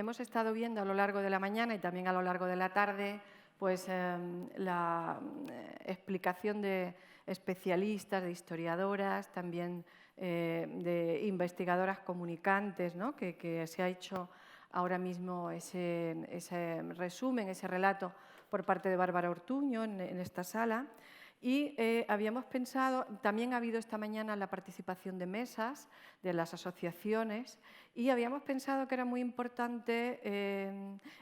hemos estado viendo a lo largo de la mañana y también a lo largo de la tarde, pues la explicación de especialistas, de historiadoras, también de investigadoras comunicantes, ¿no? que se ha hecho ahora mismo ese resumen, ese relato por parte de Bárbara Ortuño en esta sala. Y habíamos pensado, también ha habido esta mañana la participación de mesas, de las asociaciones, y habíamos pensado que era muy importante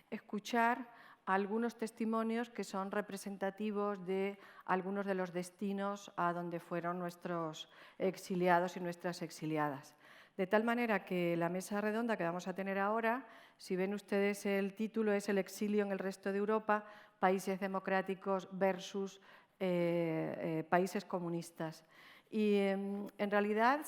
escuchar algunos testimonios que son representativos de algunos de los destinos a donde fueron nuestros exiliados y nuestras exiliadas. De tal manera que la mesa redonda que vamos a tener ahora, si ven ustedes el título, es El exilio en el resto de Europa, países democráticos versus países comunistas. Y en realidad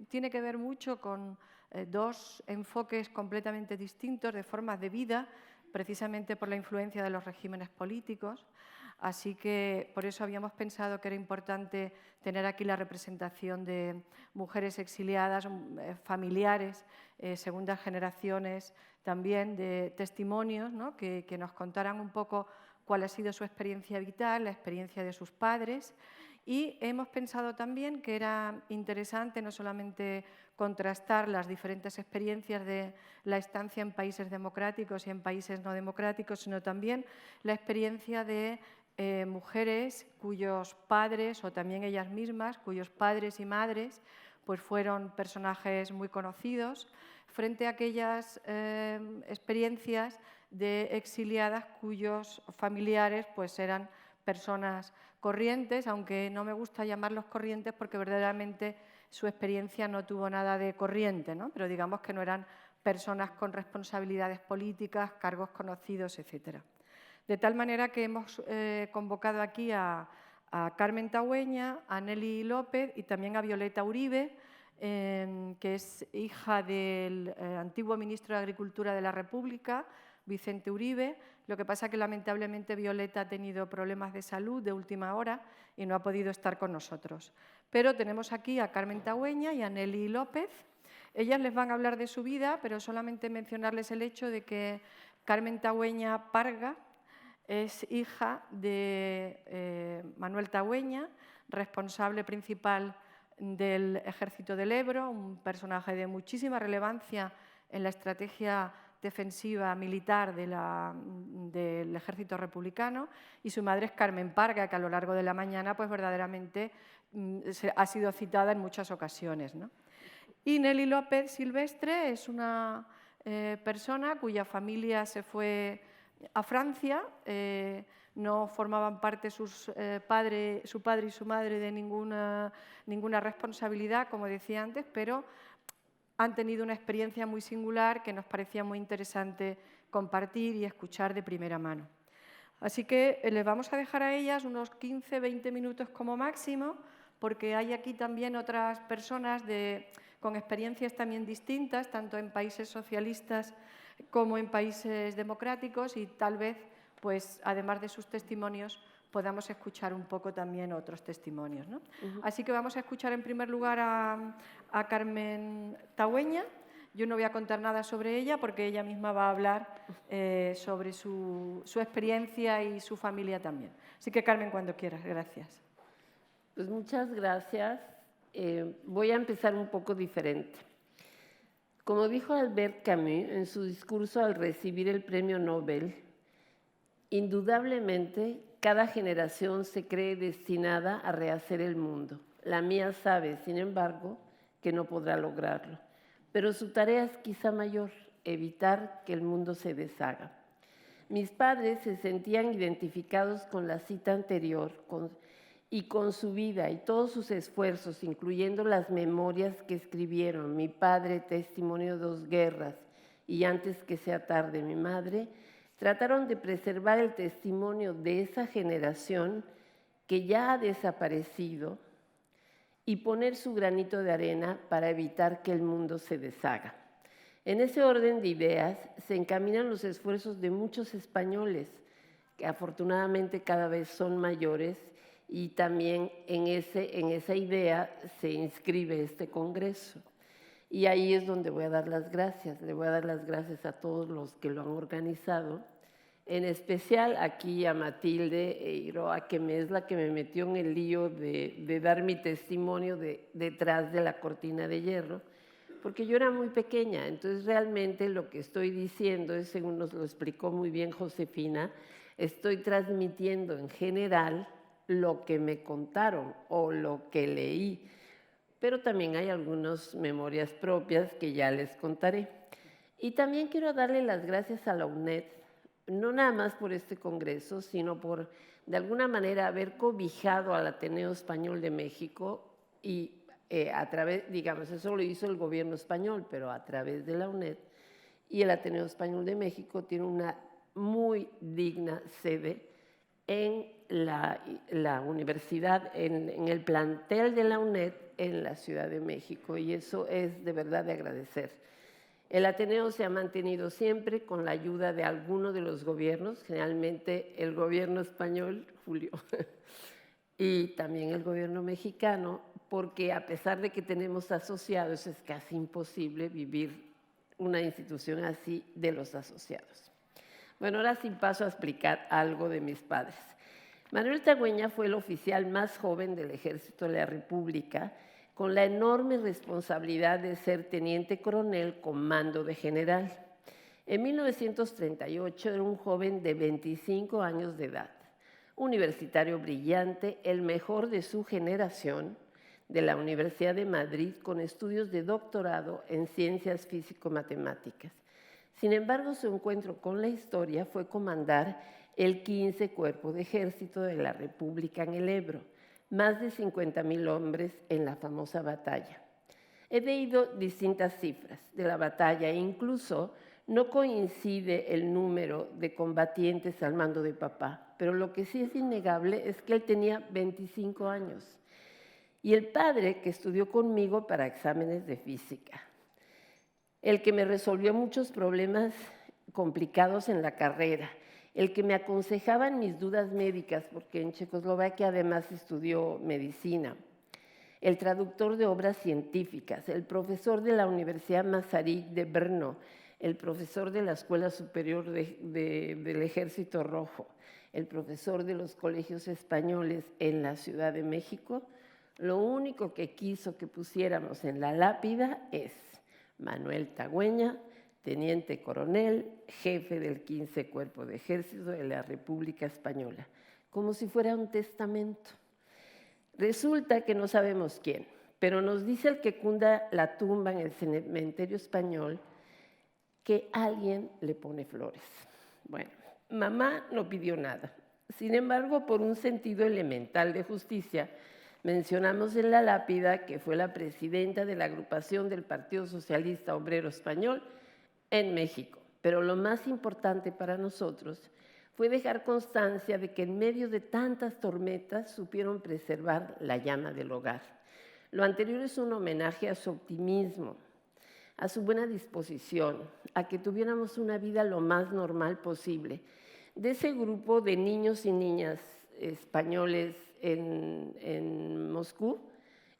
tiene que ver mucho con dos enfoques completamente distintos de formas de vida, precisamente por la influencia de los regímenes políticos. Así que por eso habíamos pensado que era importante tener aquí la representación de mujeres exiliadas, familiares, segundas generaciones, también de testimonios, ¿no? que nos contaran un poco cuál ha sido su experiencia vital, la experiencia de sus padres. Y hemos pensado también que era interesante no solamente contrastar las diferentes experiencias de la estancia en países democráticos y en países no democráticos, sino también la experiencia de mujeres cuyos padres, o también ellas mismas, cuyos padres y madres pues fueron personajes muy conocidos, frente a aquellas experiencias de exiliadas cuyos familiares pues eran personas corrientes, aunque no me gusta llamarlos corrientes porque verdaderamente su experiencia no tuvo nada de corriente, ¿no? Pero digamos que no eran personas con responsabilidades políticas, cargos conocidos, etcétera. De tal manera que hemos convocado aquí a Carmen Tagüeña, a Nelly López y también a Violeta Uribe, que es hija del antiguo ministro de Agricultura de la República, Vicente Uribe. Lo que pasa es que lamentablemente Violeta ha tenido problemas de salud de última hora y no ha podido estar con nosotros. Pero tenemos aquí a Carmen Tagüeña y a Nelly López. Ellas les van a hablar de su vida, pero solamente mencionarles el hecho de que Carmen Tagüeña Parga es hija de Manuel Tagüeña, responsable principal del Ejército del Ebro, un personaje de muchísima relevancia en la estrategia defensiva militar del Ejército Republicano, y su madre es Carmen Parga, que a lo largo de la mañana pues verdaderamente ha sido citada en muchas ocasiones, ¿no? Y Nelly López Silvestre es una persona cuya familia se fue a Francia, no formaban parte su padre y su madre de ninguna responsabilidad, como decía antes, pero han tenido una experiencia muy singular que nos parecía muy interesante compartir y escuchar de primera mano. Así que les vamos a dejar a ellas unos 15-20 minutos como máximo, porque hay aquí también otras personas con experiencias también distintas, tanto en países socialistas como en países democráticos, y tal vez, pues, además de sus testimonios, podamos escuchar un poco también otros testimonios, ¿no? Así que vamos a escuchar en primer lugar a Carmen Tagüeña. Yo no voy a contar nada sobre ella porque ella misma va a hablar sobre su experiencia y su familia también. Así que, Carmen, cuando quieras. Gracias. Pues muchas gracias. Voy a empezar un poco diferente. Como dijo Albert Camus en su discurso al recibir el premio Nobel, indudablemente cada generación se cree destinada a rehacer el mundo. La mía sabe, sin embargo, que no podrá lograrlo. Pero su tarea es quizá mayor, evitar que el mundo se deshaga. Mis padres se sentían identificados con la cita anterior y con su vida y todos sus esfuerzos, incluyendo las memorias que escribieron. Mi padre, Testimonio de dos guerras, y Antes que sea tarde, mi madre, trataron de preservar el testimonio de esa generación que ya ha desaparecido y poner su granito de arena para evitar que el mundo se deshaga. En ese orden de ideas se encaminan los esfuerzos de muchos españoles, que afortunadamente cada vez son mayores, y también en esa idea se inscribe este congreso. Y ahí es donde voy a dar las gracias. Le voy a dar las gracias a todos los que lo han organizado, en especial aquí a Matilde Eiroa, que es la que me metió en el lío de dar mi testimonio detrás de la cortina de hierro, porque yo era muy pequeña. Entonces realmente lo que estoy diciendo es, según nos lo explicó muy bien Josefina, estoy transmitiendo en general lo que me contaron o lo que leí, pero también hay algunas memorias propias que ya les contaré. Y también quiero darle las gracias a la UNED, no nada más por este congreso, sino por, de alguna manera, haber cobijado al Ateneo Español de México y a través, digamos, eso lo hizo el gobierno español, pero a través de la UNED, y el Ateneo Español de México tiene una muy digna sede en la universidad, en el plantel de la UNED en la Ciudad de México, y eso es de verdad de agradecer. El Ateneo se ha mantenido siempre con la ayuda de alguno de los gobiernos, generalmente el gobierno español, Julio, y también el gobierno mexicano, porque a pesar de que tenemos asociados, es casi imposible vivir una institución así de los asociados. Bueno, ahora sí paso a explicar algo de mis padres. Manuel Tagüeña fue el oficial más joven del Ejército de la República, con la enorme responsabilidad de ser teniente coronel con mando de general. En 1938 era un joven de 25 años de edad, universitario brillante, el mejor de su generación, de la Universidad de Madrid, con estudios de doctorado en ciencias físico-matemáticas. Sin embargo, su encuentro con la historia fue comandar el 15 Cuerpo de Ejército de la República en el Ebro, más de 50,000 hombres en la famosa batalla. He leído distintas cifras de la batalla e incluso no coincide el número de combatientes al mando de papá, pero lo que sí es innegable es que él tenía 25 años. Y el padre que estudió conmigo para exámenes de física, el que me resolvió muchos problemas complicados en la carrera, el que me aconsejaba en mis dudas médicas, porque en Checoslovaquia además estudió medicina, el traductor de obras científicas, el profesor de la Universidad Masaryk de Brno, el profesor de la Escuela Superior del Ejército Rojo, el profesor de los colegios españoles en la Ciudad de México, lo único que quiso que pusiéramos en la lápida es Manuel Tagüeña, teniente coronel, jefe del 15 Cuerpo de Ejército de la República Española, como si fuera un testamento. Resulta que no sabemos quién, pero nos dice el que cunda la tumba en el cementerio español que alguien le pone flores. Bueno, mamá no pidió nada. Sin embargo, por un sentido elemental de justicia, mencionamos en la lápida que fue la presidenta de la agrupación del Partido Socialista Obrero Español en México. Pero lo más importante para nosotros fue dejar constancia de que en medio de tantas tormentas supieron preservar la llama del hogar. Lo anterior es un homenaje a su optimismo, a su buena disposición, a que tuviéramos una vida lo más normal posible. De ese grupo de niños y niñas españoles en Moscú,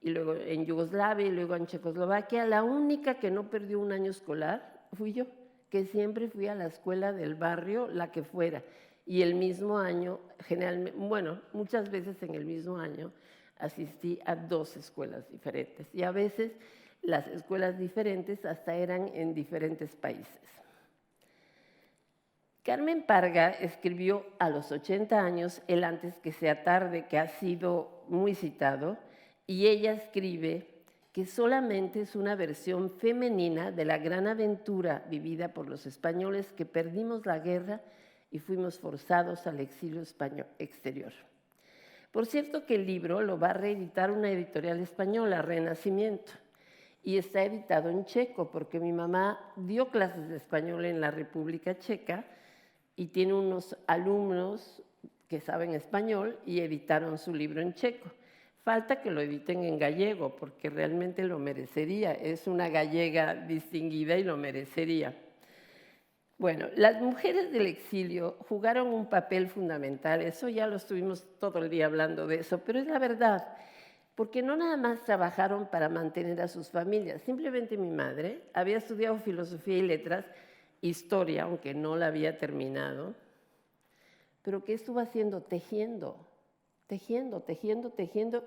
y luego en Yugoslavia y luego en Checoslovaquia, la única que no perdió un año escolar fui yo, que siempre fui a la escuela del barrio, la que fuera, y el mismo año, generalmente, bueno, muchas veces en el mismo año, asistí a 2 escuelas diferentes, y a veces las escuelas diferentes hasta eran en diferentes países. Carmen Parga escribió a los 80 años, El antes que sea tarde, que ha sido muy citado, y ella escribe que solamente es una versión femenina de la gran aventura vivida por los españoles que perdimos la guerra y fuimos forzados al exilio español exterior. Por cierto que el libro lo va a reeditar una editorial española, Renacimiento, y está editado en checo, porque mi mamá dio clases de español en la República Checa y tiene unos alumnos que saben español y editaron su libro en checo. Falta que lo editen en gallego, porque realmente lo merecería. Es una gallega distinguida y lo merecería. Bueno, las mujeres del exilio jugaron un papel fundamental. Eso ya lo estuvimos todo el día hablando de eso, pero es la verdad. porque no nada más trabajaron para mantener a sus familias, simplemente mi madre había estudiado filosofía y letras, historia, aunque no la había terminado, pero ¿qué estuvo haciendo? Tejiendo,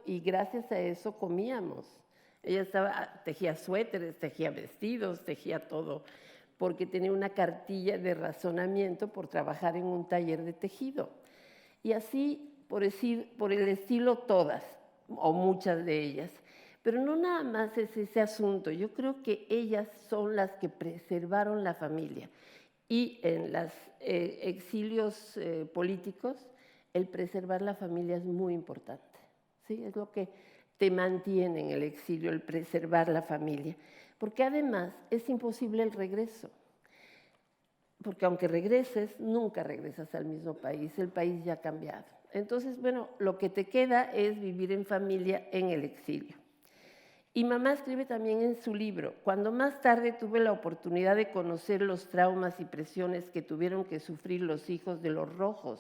y gracias a eso comíamos. Ella tejía suéteres, tejía vestidos, tejía todo, porque tenía una cartilla de razonamiento por trabajar en un taller de tejido. Y así, por el estilo, todas, o muchas de ellas. Pero no nada más es ese asunto. Yo creo que ellas son las que preservaron la familia. Y en los exilios políticos, el preservar la familia es muy importante, ¿sí? Es lo que te mantiene en el exilio, el preservar la familia. Porque además es imposible el regreso. Porque aunque regreses, nunca regresas al mismo país, el país ya ha cambiado. Entonces, bueno, lo que te queda es vivir en familia en el exilio. Y mamá escribe también en su libro, cuando más tarde tuve la oportunidad de conocer los traumas y presiones que tuvieron que sufrir los hijos de los rojos,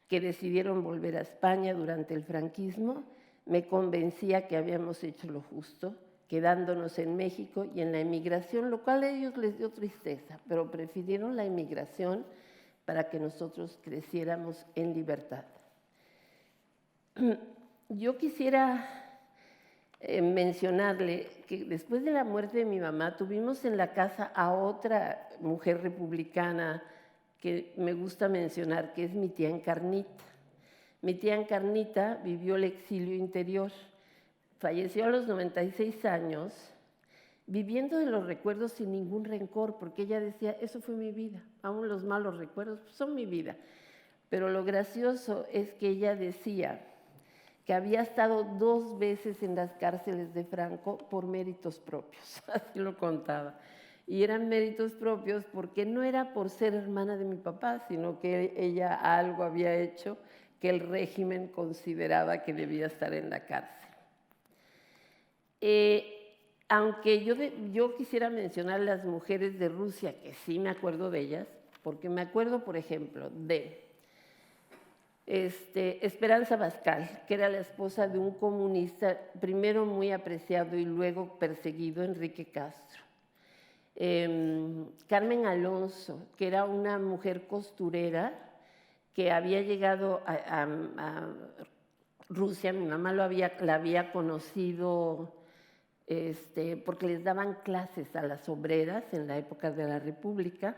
que decidieron volver a España durante el franquismo, me convencía que habíamos hecho lo justo, quedándonos en México y en la emigración, lo cual a ellos les dio tristeza, pero prefirieron la emigración para que nosotros creciéramos en libertad. Yo quisiera mencionarle que después de la muerte de mi mamá tuvimos en la casa a otra mujer republicana que me gusta mencionar, que es mi tía Encarnita. Mi tía Encarnita vivió el exilio interior, falleció a los 96 años, viviendo de los recuerdos sin ningún rencor, porque ella decía, eso fue mi vida, aún los malos recuerdos son mi vida. Pero lo gracioso es que ella decía que había estado 2 veces en las cárceles de Franco por méritos propios, así lo contaba. Y eran méritos propios porque no era por ser hermana de mi papá, sino que ella algo había hecho que el régimen consideraba que debía estar en la cárcel. Aunque yo quisiera mencionar las mujeres de Rusia, que sí me acuerdo de ellas, porque me acuerdo, por ejemplo, de Esperanza Bascal, que era la esposa de un comunista, primero muy apreciado y luego perseguido, Enrique Castro. Carmen Alonso, que era una mujer costurera que había llegado a Rusia, mi mamá la había conocido porque les daban clases a las obreras en la época de la República,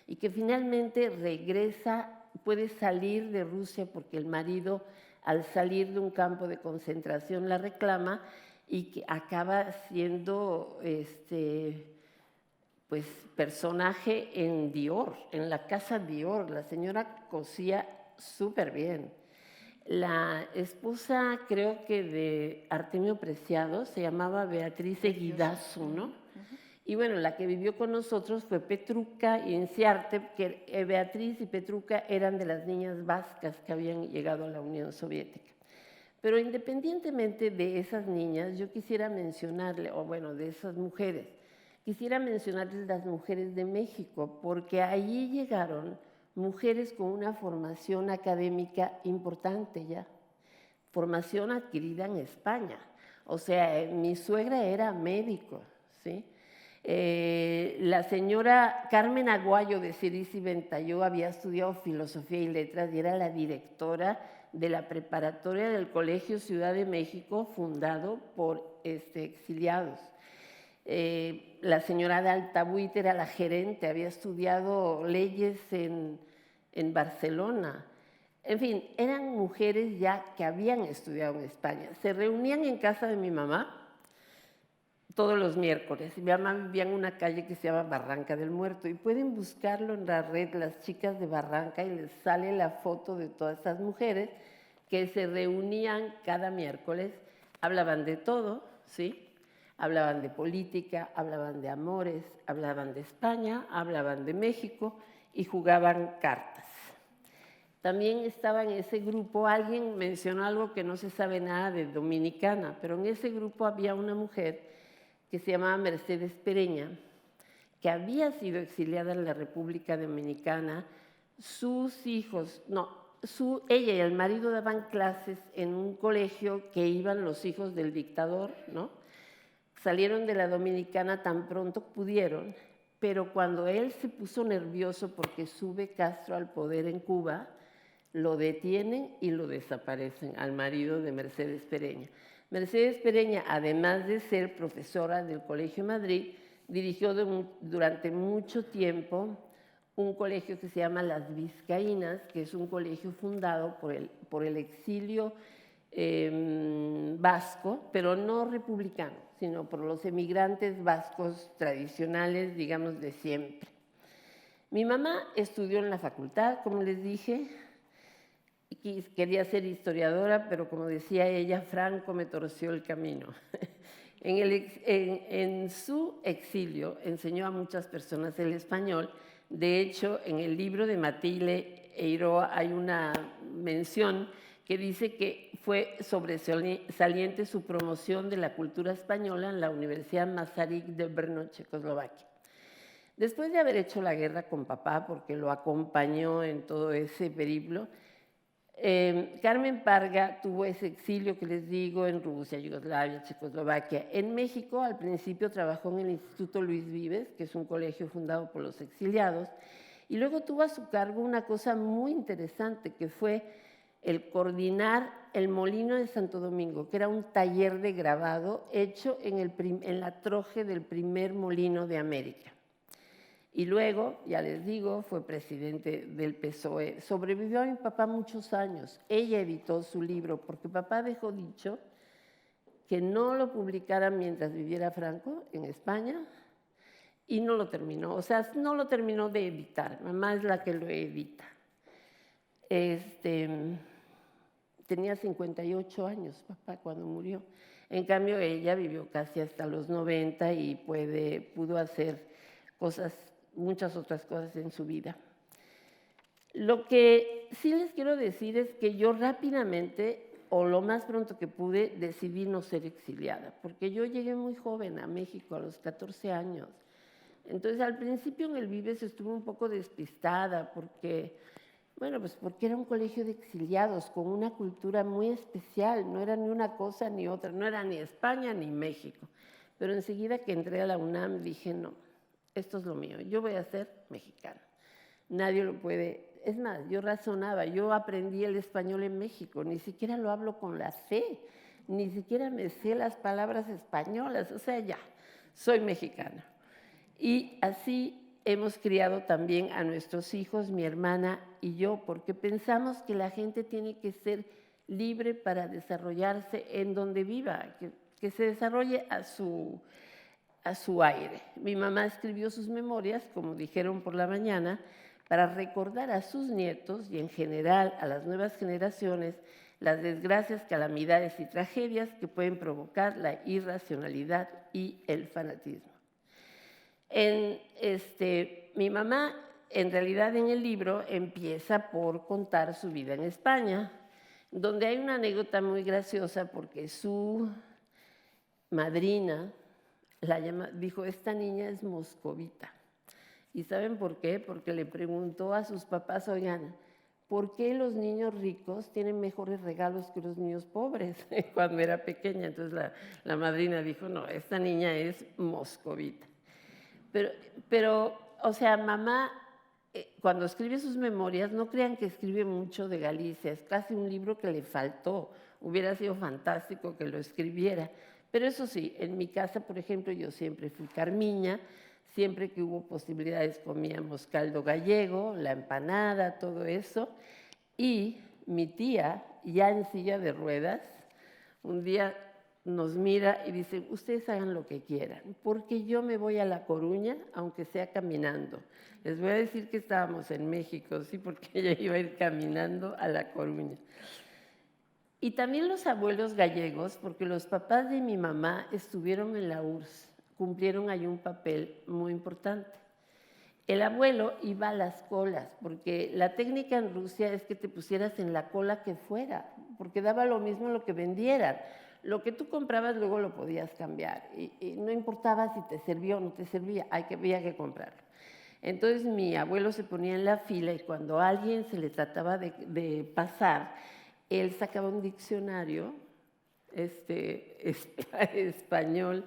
y que finalmente regresa, puede salir de Rusia porque el marido, al salir de un campo de concentración, la reclama y que acaba siendo pues, personaje en Dior, en la casa Dior. La señora cosía súper bien. La esposa, creo que de Artemio Preciado, se llamaba Beatriz Eguidazu, ¿no? Y bueno, la que vivió con nosotros fue Petruca Inciarte, que Beatriz y Petruca eran de las niñas vascas que habían llegado a la Unión Soviética. Pero independientemente de esas niñas, yo quisiera mencionarle, o bueno, de esas mujeres, quisiera mencionarles las mujeres de México, porque allí llegaron mujeres con una formación académica importante ya, formación adquirida en España. O sea, mi suegra era médico, ¿sí? La señora Carmen Aguayo de Cirici Ventalló había estudiado filosofía y letras y era la directora de la preparatoria del Colegio Ciudad de México, fundado por exiliados. La señora de Altabuite era la gerente, había estudiado leyes en Barcelona. En fin, eran mujeres ya que habían estudiado en España. Se reunían en casa de mi mamá todos los miércoles. Mi mamá vivía en una calle que se llama Barranca del Muerto y pueden buscarlo en la red, las chicas de Barranca, y les sale la foto de todas estas mujeres que se reunían cada miércoles, hablaban de todo, ¿sí? Hablaban de política, hablaban de amores, hablaban de España, hablaban de México y jugaban cartas. También estaba en ese grupo, alguien mencionó algo que no se sabe nada de Dominicana, pero en ese grupo había una mujer que se llamaba Mercedes Pereña, que había sido exiliada en la República Dominicana. Sus hijos, no, ella y el marido daban clases en un colegio que iban los hijos del dictador, ¿no? Salieron de la Dominicana tan pronto pudieron, pero cuando él se puso nervioso porque sube Castro al poder en Cuba, lo detienen y lo desaparecen al marido de Mercedes Pereña. Mercedes Pereña, además de ser profesora del Colegio Madrid, dirigió durante mucho tiempo un colegio que se llama Las Vizcaínas, que es un colegio fundado por el exilio vasco, pero no republicano, sino por los emigrantes vascos tradicionales, digamos, de siempre. Mi mamá estudió en la facultad, como les dije, y quería ser historiadora, pero como decía ella, Franco me torció el camino. En su exilio enseñó a muchas personas el español. De hecho, en el libro de Matilde Eiroa hay una mención que dice que fue sobresaliente su promoción de la cultura española en la Universidad Masaryk de Brno, Checoslovaquia. Después de haber hecho la guerra con papá, porque lo acompañó en todo ese periplo, Carmen Parga tuvo ese exilio que les digo en Rusia, Yugoslavia, Checoslovaquia. En México, al principio trabajó en el Instituto Luis Vives, que es un colegio fundado por los exiliados, y luego tuvo a su cargo una cosa muy interesante, que fue el coordinar el Molino de Santo Domingo, que era un taller de grabado hecho en la troje del primer molino de América. Y luego, ya les digo, fue presidente del PSOE. Sobrevivió a mi papá muchos años. Ella editó su libro porque papá dejó dicho que no lo publicara mientras viviera Franco en España y no lo terminó. O sea, no lo terminó de editar. Mamá es la que lo edita. Tenía 58 años papá cuando murió. En cambio, ella vivió casi hasta los 90 y pudo hacer muchas otras cosas en su vida. Lo que sí les quiero decir es que yo rápidamente, o lo más pronto que pude, decidí no ser exiliada, porque yo llegué muy joven a México, a los 14 años. Entonces, al principio en el Vives estuve un poco despistada, porque era un colegio de exiliados con una cultura muy especial, no era ni una cosa ni otra, no era ni España ni México. Pero enseguida que entré a la UNAM dije, no, esto es lo mío, yo voy a ser mexicana. Nadie lo puede. Es más, yo razonaba, yo aprendí el español en México, ni siquiera lo hablo con la C, ni siquiera me sé las palabras españolas, o sea, ya, soy mexicana. Y así hemos criado también a nuestros hijos, mi hermana y yo, porque pensamos que la gente tiene que ser libre para desarrollarse en donde viva, que se desarrolle a su aire. Mi mamá escribió sus memorias, como dijeron por la mañana, para recordar a sus nietos y en general a las nuevas generaciones las desgracias, calamidades y tragedias que pueden provocar la irracionalidad y el fanatismo. Mi mamá, en realidad en el libro, empieza por contar su vida en España, donde hay una anécdota muy graciosa porque su madrina dijo, esta niña es moscovita. ¿Y saben por qué? Porque le preguntó a sus papás, oigan, ¿por qué los niños ricos tienen mejores regalos que los niños pobres? Cuando era pequeña, entonces la madrina dijo, no, esta niña es moscovita. Pero o sea, mamá, cuando escribe sus memorias, no crean que escribe mucho de Galicia, es casi un libro que le faltó, hubiera sido fantástico que lo escribiera. Pero eso sí, en mi casa, por ejemplo, yo siempre fui carmiña, siempre que hubo posibilidades comíamos caldo gallego, la empanada, todo eso. Y mi tía, ya en silla de ruedas, un día nos mira y dice, ustedes hagan lo que quieran, porque yo me voy a La Coruña, aunque sea caminando. Les voy a decir que estábamos en México, sí, porque ella iba a ir caminando a La Coruña. Y también los abuelos gallegos, porque los papás de mi mamá estuvieron en la URSS, cumplieron ahí un papel muy importante. El abuelo iba a las colas, porque la técnica en Rusia es que te pusieras en la cola que fuera, porque daba lo mismo lo que vendieran. Lo que tú comprabas luego lo podías cambiar y no importaba si te servía o no te servía, había que comprarlo. Entonces mi abuelo se ponía en la fila y cuando a alguien se le trataba de pasar, él sacaba un diccionario español,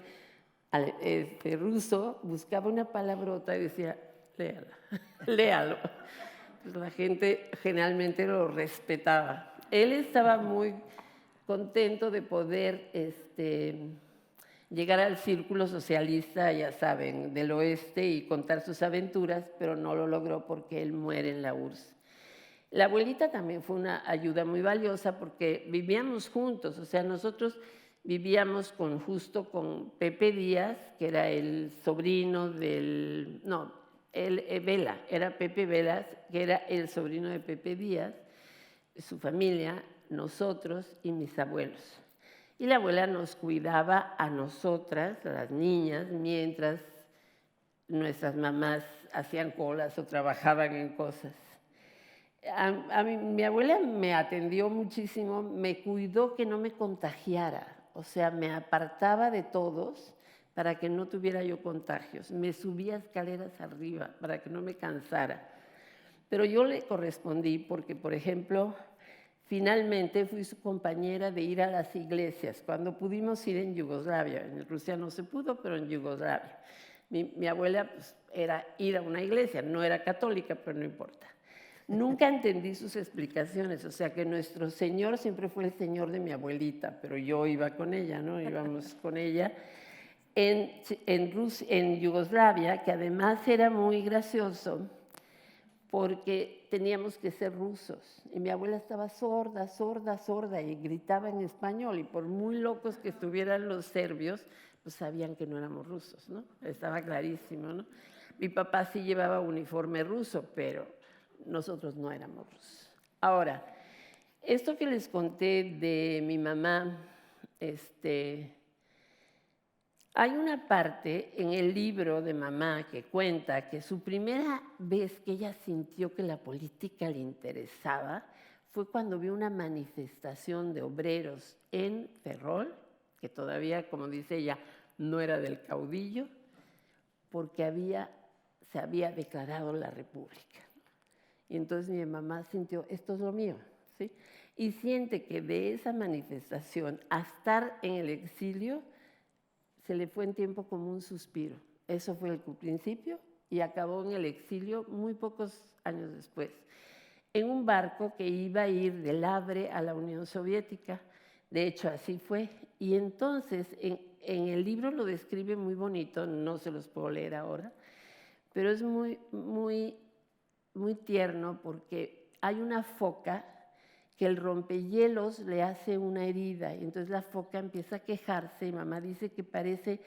ruso, buscaba una palabrota y decía, léala, léalo. Pues la gente generalmente lo respetaba. Él estaba muy contento de poder llegar al círculo socialista, ya saben, del oeste y contar sus aventuras, pero no lo logró porque él muere en la URSS. La abuelita también fue una ayuda muy valiosa porque vivíamos juntos, o sea, nosotros vivíamos justo con Pepe Díaz, que era el sobrino del, no, Vela, era Pepe Vela, que era el sobrino de Pepe Díaz, su familia, nosotros y mis abuelos. Y la abuela nos cuidaba a nosotras, a las niñas, mientras nuestras mamás hacían colas o trabajaban en cosas. Mi abuela me atendió muchísimo, me cuidó que no me contagiara, o sea, me apartaba de todos para que no tuviera yo contagios. Me subía escaleras arriba para que no me cansara. Pero yo le correspondí porque, por ejemplo, finalmente fui su compañera de ir a las iglesias, cuando pudimos ir en Yugoslavia. En Rusia no se pudo, pero en Yugoslavia. Mi abuela pues, era ir a una iglesia, no era católica, pero no importa. Nunca entendí sus explicaciones, o sea que nuestro Señor siempre fue el Señor de mi abuelita, pero yo iba con ella, ¿no? Íbamos con ella. En Yugoslavia, que además era muy gracioso, porque teníamos que ser rusos. Y mi abuela estaba sorda, sorda, sorda, y gritaba en español, y por muy locos que estuvieran los serbios, pues sabían que no éramos rusos, ¿no? Estaba clarísimo, ¿no? Mi papá sí llevaba uniforme ruso, pero nosotros no éramos rusos. Ahora, esto que les conté de mi mamá, hay una parte en el libro de mamá que cuenta que su primera vez que ella sintió que la política le interesaba fue cuando vio una manifestación de obreros en Ferrol, que todavía, como dice ella, no era del caudillo, porque se había declarado la república. Y entonces mi mamá sintió, esto es lo mío, ¿sí? Y siente que de esa manifestación a estar en el exilio, se le fue en tiempo como un suspiro. Eso fue el principio y acabó en el exilio muy pocos años después, en un barco que iba a ir del Havre a la Unión Soviética. De hecho, así fue. Y entonces, en el libro lo describe muy bonito, no se los puedo leer ahora, pero es muy, muy, muy tierno porque hay una foca que el rompehielos le hace una herida y entonces la foca empieza a quejarse y mamá dice que parece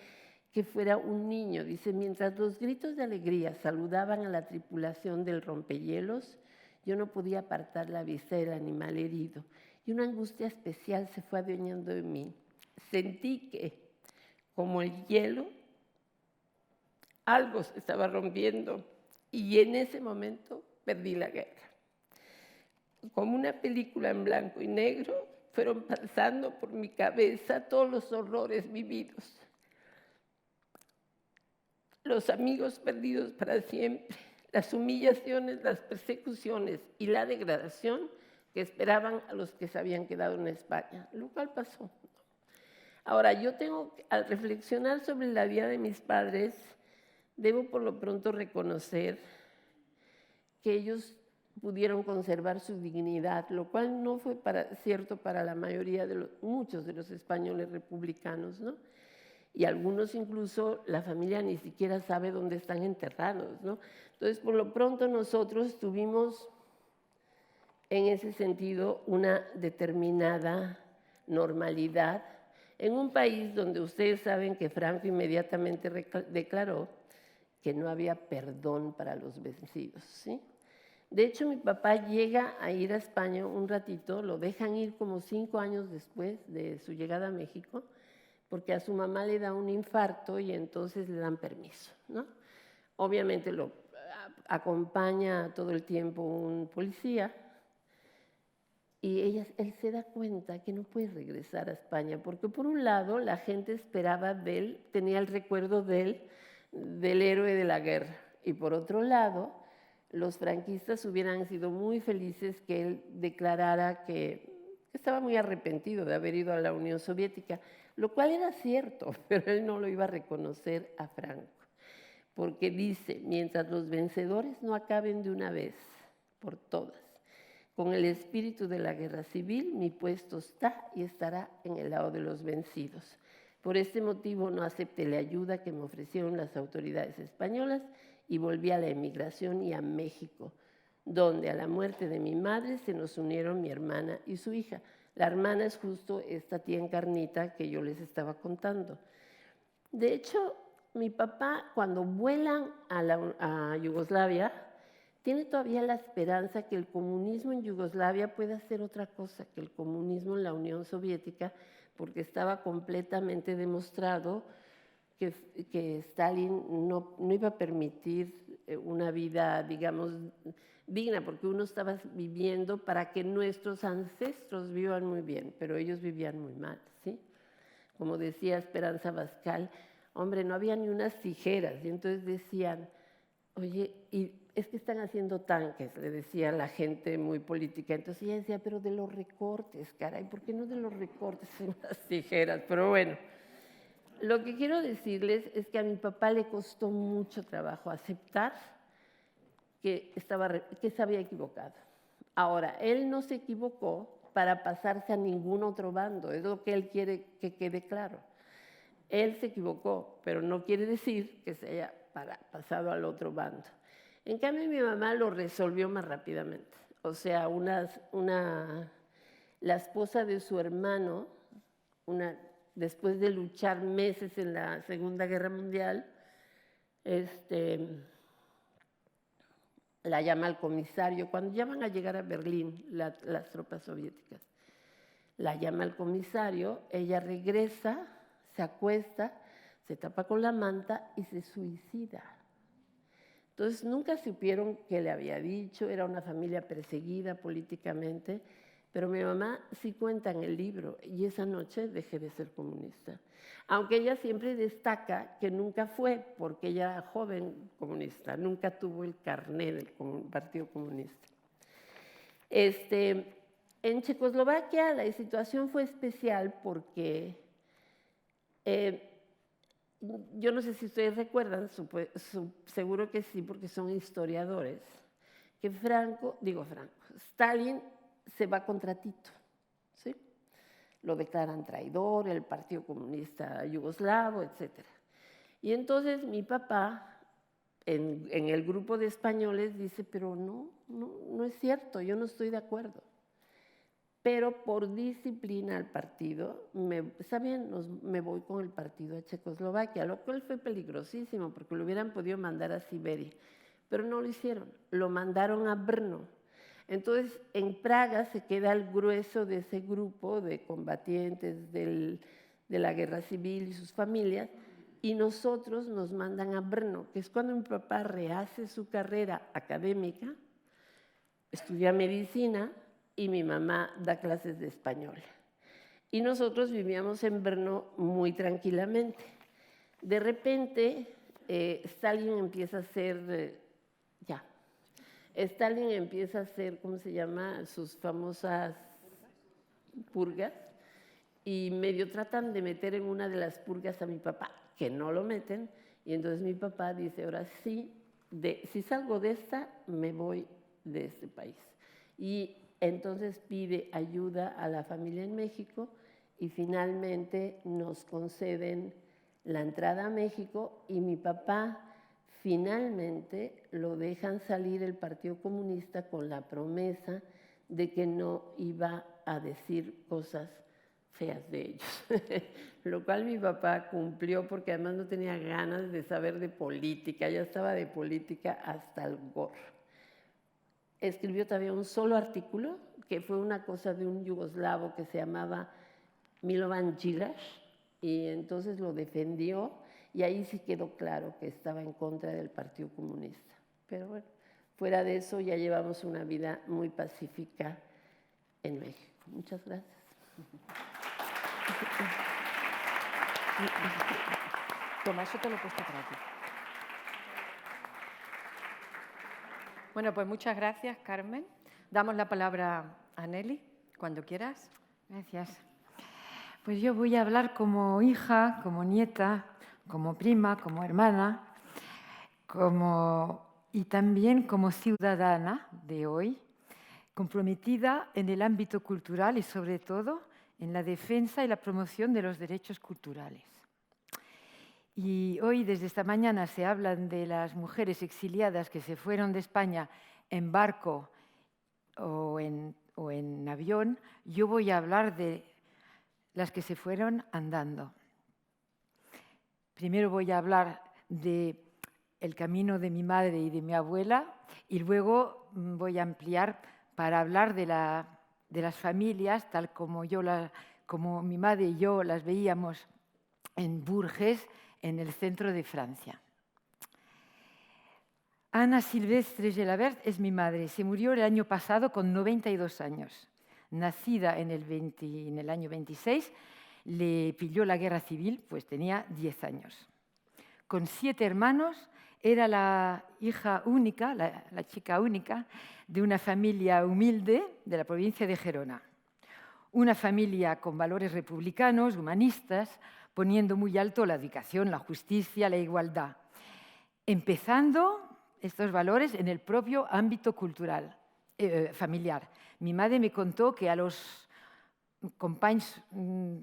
que fuera un niño. Dice, mientras los gritos de alegría saludaban a la tripulación del rompehielos, yo no podía apartar la vista del animal herido y una angustia especial se fue adueñando de mí. Sentí que, como el hielo, algo se estaba rompiendo y en ese momento perdí la guerra. Como una película en blanco y negro, fueron pasando por mi cabeza todos los horrores vividos. Los amigos perdidos para siempre, las humillaciones, las persecuciones y la degradación que esperaban a los que se habían quedado en España, lo cual pasó. Ahora, yo al reflexionar sobre la vida de mis padres, debo por lo pronto reconocer que ellos pudieron conservar su dignidad, lo cual no fue cierto para la mayoría muchos de los españoles republicanos, ¿no? Y algunos incluso la familia ni siquiera sabe dónde están enterrados, ¿no? Entonces, por lo pronto nosotros tuvimos en ese sentido una determinada normalidad en un país donde ustedes saben que Franco inmediatamente declaró que no había perdón para los vencidos, ¿sí? De hecho, mi papá llega a ir a España un ratito, lo dejan ir como 5 años después de su llegada a México, porque a su mamá le da un infarto y entonces le dan permiso, ¿no? Obviamente lo acompaña todo el tiempo un policía y él se da cuenta que no puede regresar a España, porque por un lado la gente esperaba de él, tenía el recuerdo de él, del héroe de la guerra. Y por otro lado, los franquistas hubieran sido muy felices que él declarara que estaba muy arrepentido de haber ido a la Unión Soviética, lo cual era cierto, pero él no lo iba a reconocer a Franco, porque dice, mientras los vencedores no acaben de una vez por todas con el espíritu de la guerra civil, mi puesto está y estará en el lado de los vencidos. Por este motivo no acepté la ayuda que me ofrecieron las autoridades españolas y volví a la emigración y a México, donde a la muerte de mi madre se nos unieron mi hermana y su hija. La hermana es justo esta tía Encarnita que yo les estaba contando. De hecho, mi papá, cuando vuelan a Yugoslavia, tiene todavía la esperanza que el comunismo en Yugoslavia pueda ser otra cosa que el comunismo en la Unión Soviética, porque estaba completamente demostrado que Stalin no iba a permitir una vida, digamos, digna, porque uno estaba viviendo para que nuestros ancestros vivan muy bien, pero ellos vivían muy mal, ¿sí? Como decía Esperanza Bascal, hombre, no había ni unas tijeras, y entonces decían, oye, y es que están haciendo tanques, le decía la gente muy política. Entonces ella decía, pero de los recortes, caray, ¿por qué no de los recortes en las tijeras? Pero bueno, lo que quiero decirles es que a mi papá le costó mucho trabajo aceptar que se había equivocado. Ahora, él no se equivocó para pasarse a ningún otro bando, es lo que él quiere que quede claro. Él se equivocó, pero no quiere decir que se haya pasado al otro bando. En cambio, mi mamá lo resolvió más rápidamente. O sea, la esposa de su hermano, después de luchar meses en la Segunda Guerra Mundial, la llama al comisario. Cuando ya van a llegar a Berlín las tropas soviéticas, la llama al comisario, ella regresa, se acuesta, se tapa con la manta y se suicida. Entonces nunca supieron qué le había dicho, era una familia perseguida políticamente, pero mi mamá sí cuenta en el libro, y esa noche dejé de ser comunista. Aunque ella siempre destaca que nunca fue, porque ella era joven comunista, nunca tuvo el carné del Partido Comunista. En Checoslovaquia la situación fue especial porque yo no sé si ustedes recuerdan, seguro que sí, porque son historiadores, que Stalin se va contra Tito, ¿sí? Lo declaran traidor, el Partido Comunista Yugoslavo, etc. Y entonces mi papá, en el grupo de españoles, dice, pero no es cierto, yo no estoy de acuerdo. Pero por disciplina al partido, me voy con el partido a Checoslovaquia, lo cual fue peligrosísimo porque lo hubieran podido mandar a Siberia, pero no lo hicieron, lo mandaron a Brno. Entonces, en Praga se queda el grueso de ese grupo de combatientes de la guerra civil y sus familias, y nosotros nos mandan a Brno, que es cuando mi papá rehace su carrera académica, estudia medicina, y mi mamá da clases de español. Y nosotros vivíamos en Brno muy tranquilamente. De repente, Stalin empieza a hacer, ¿cómo se llama?, sus famosas purgas, y medio tratan de meter en una de las purgas a mi papá, que no lo meten, y entonces mi papá dice, ahora sí, si salgo de esta, me voy de este país. Y entonces pide ayuda a la familia en México y finalmente nos conceden la entrada a México y mi papá finalmente lo dejan salir el Partido Comunista con la promesa de que no iba a decir cosas feas de ellos, lo cual mi papá cumplió porque además no tenía ganas de saber de política, ya estaba de política hasta el gorro. Escribió todavía un solo artículo, que fue una cosa de un yugoslavo que se llamaba Milovan Djilas, y entonces lo defendió, y ahí sí quedó claro que estaba en contra del Partido Comunista. Pero bueno, fuera de eso ya llevamos una vida muy pacífica en México. Muchas gracias. Tomás, yo te lo he puesto para ti. Bueno, pues muchas gracias, Carmen. Damos la palabra a Nelly, cuando quieras. Gracias. Pues yo voy a hablar como hija, como nieta, como prima, como hermana, y también como ciudadana de hoy, comprometida en el ámbito cultural y sobre todo en la defensa y la promoción de los derechos culturales. Y hoy, desde esta mañana, se hablan de las mujeres exiliadas que se fueron de España en barco o en avión. Yo voy a hablar de las que se fueron andando. Primero voy a hablar del camino de mi madre y de mi abuela y luego voy a ampliar para hablar de las familias, tal como como mi madre y yo las veíamos en Bourges, en el centro de Francia. Ana Silvestre Gelabert es mi madre. Se murió el año pasado con 92 años. Nacida en el año 26, le pilló la guerra civil, pues tenía 10 años. Con 7 hermanos, era la hija única, la chica única, de una familia humilde de la provincia de Gerona. Una familia con valores republicanos, humanistas, poniendo muy alto la educación, la justicia, la igualdad. Empezando estos valores en el propio ámbito cultural, familiar. Mi madre me contó que a los compañeros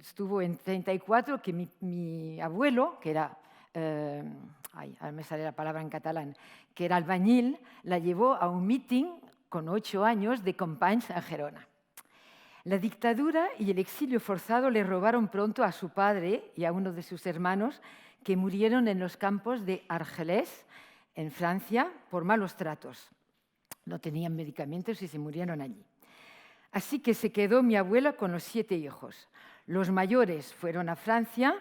estuvo en 34, que mi abuelo, que era, ahora me sale la palabra en catalán, que era albañil, la llevó a un meeting con 8 años de compañeros a Gerona. La dictadura y el exilio forzado le robaron pronto a su padre y a uno de sus hermanos, que murieron en los campos de Argelès, en Francia, por malos tratos. No tenían medicamentos y se murieron allí. Así que se quedó mi abuela con los 7 hijos. Los mayores fueron a Francia,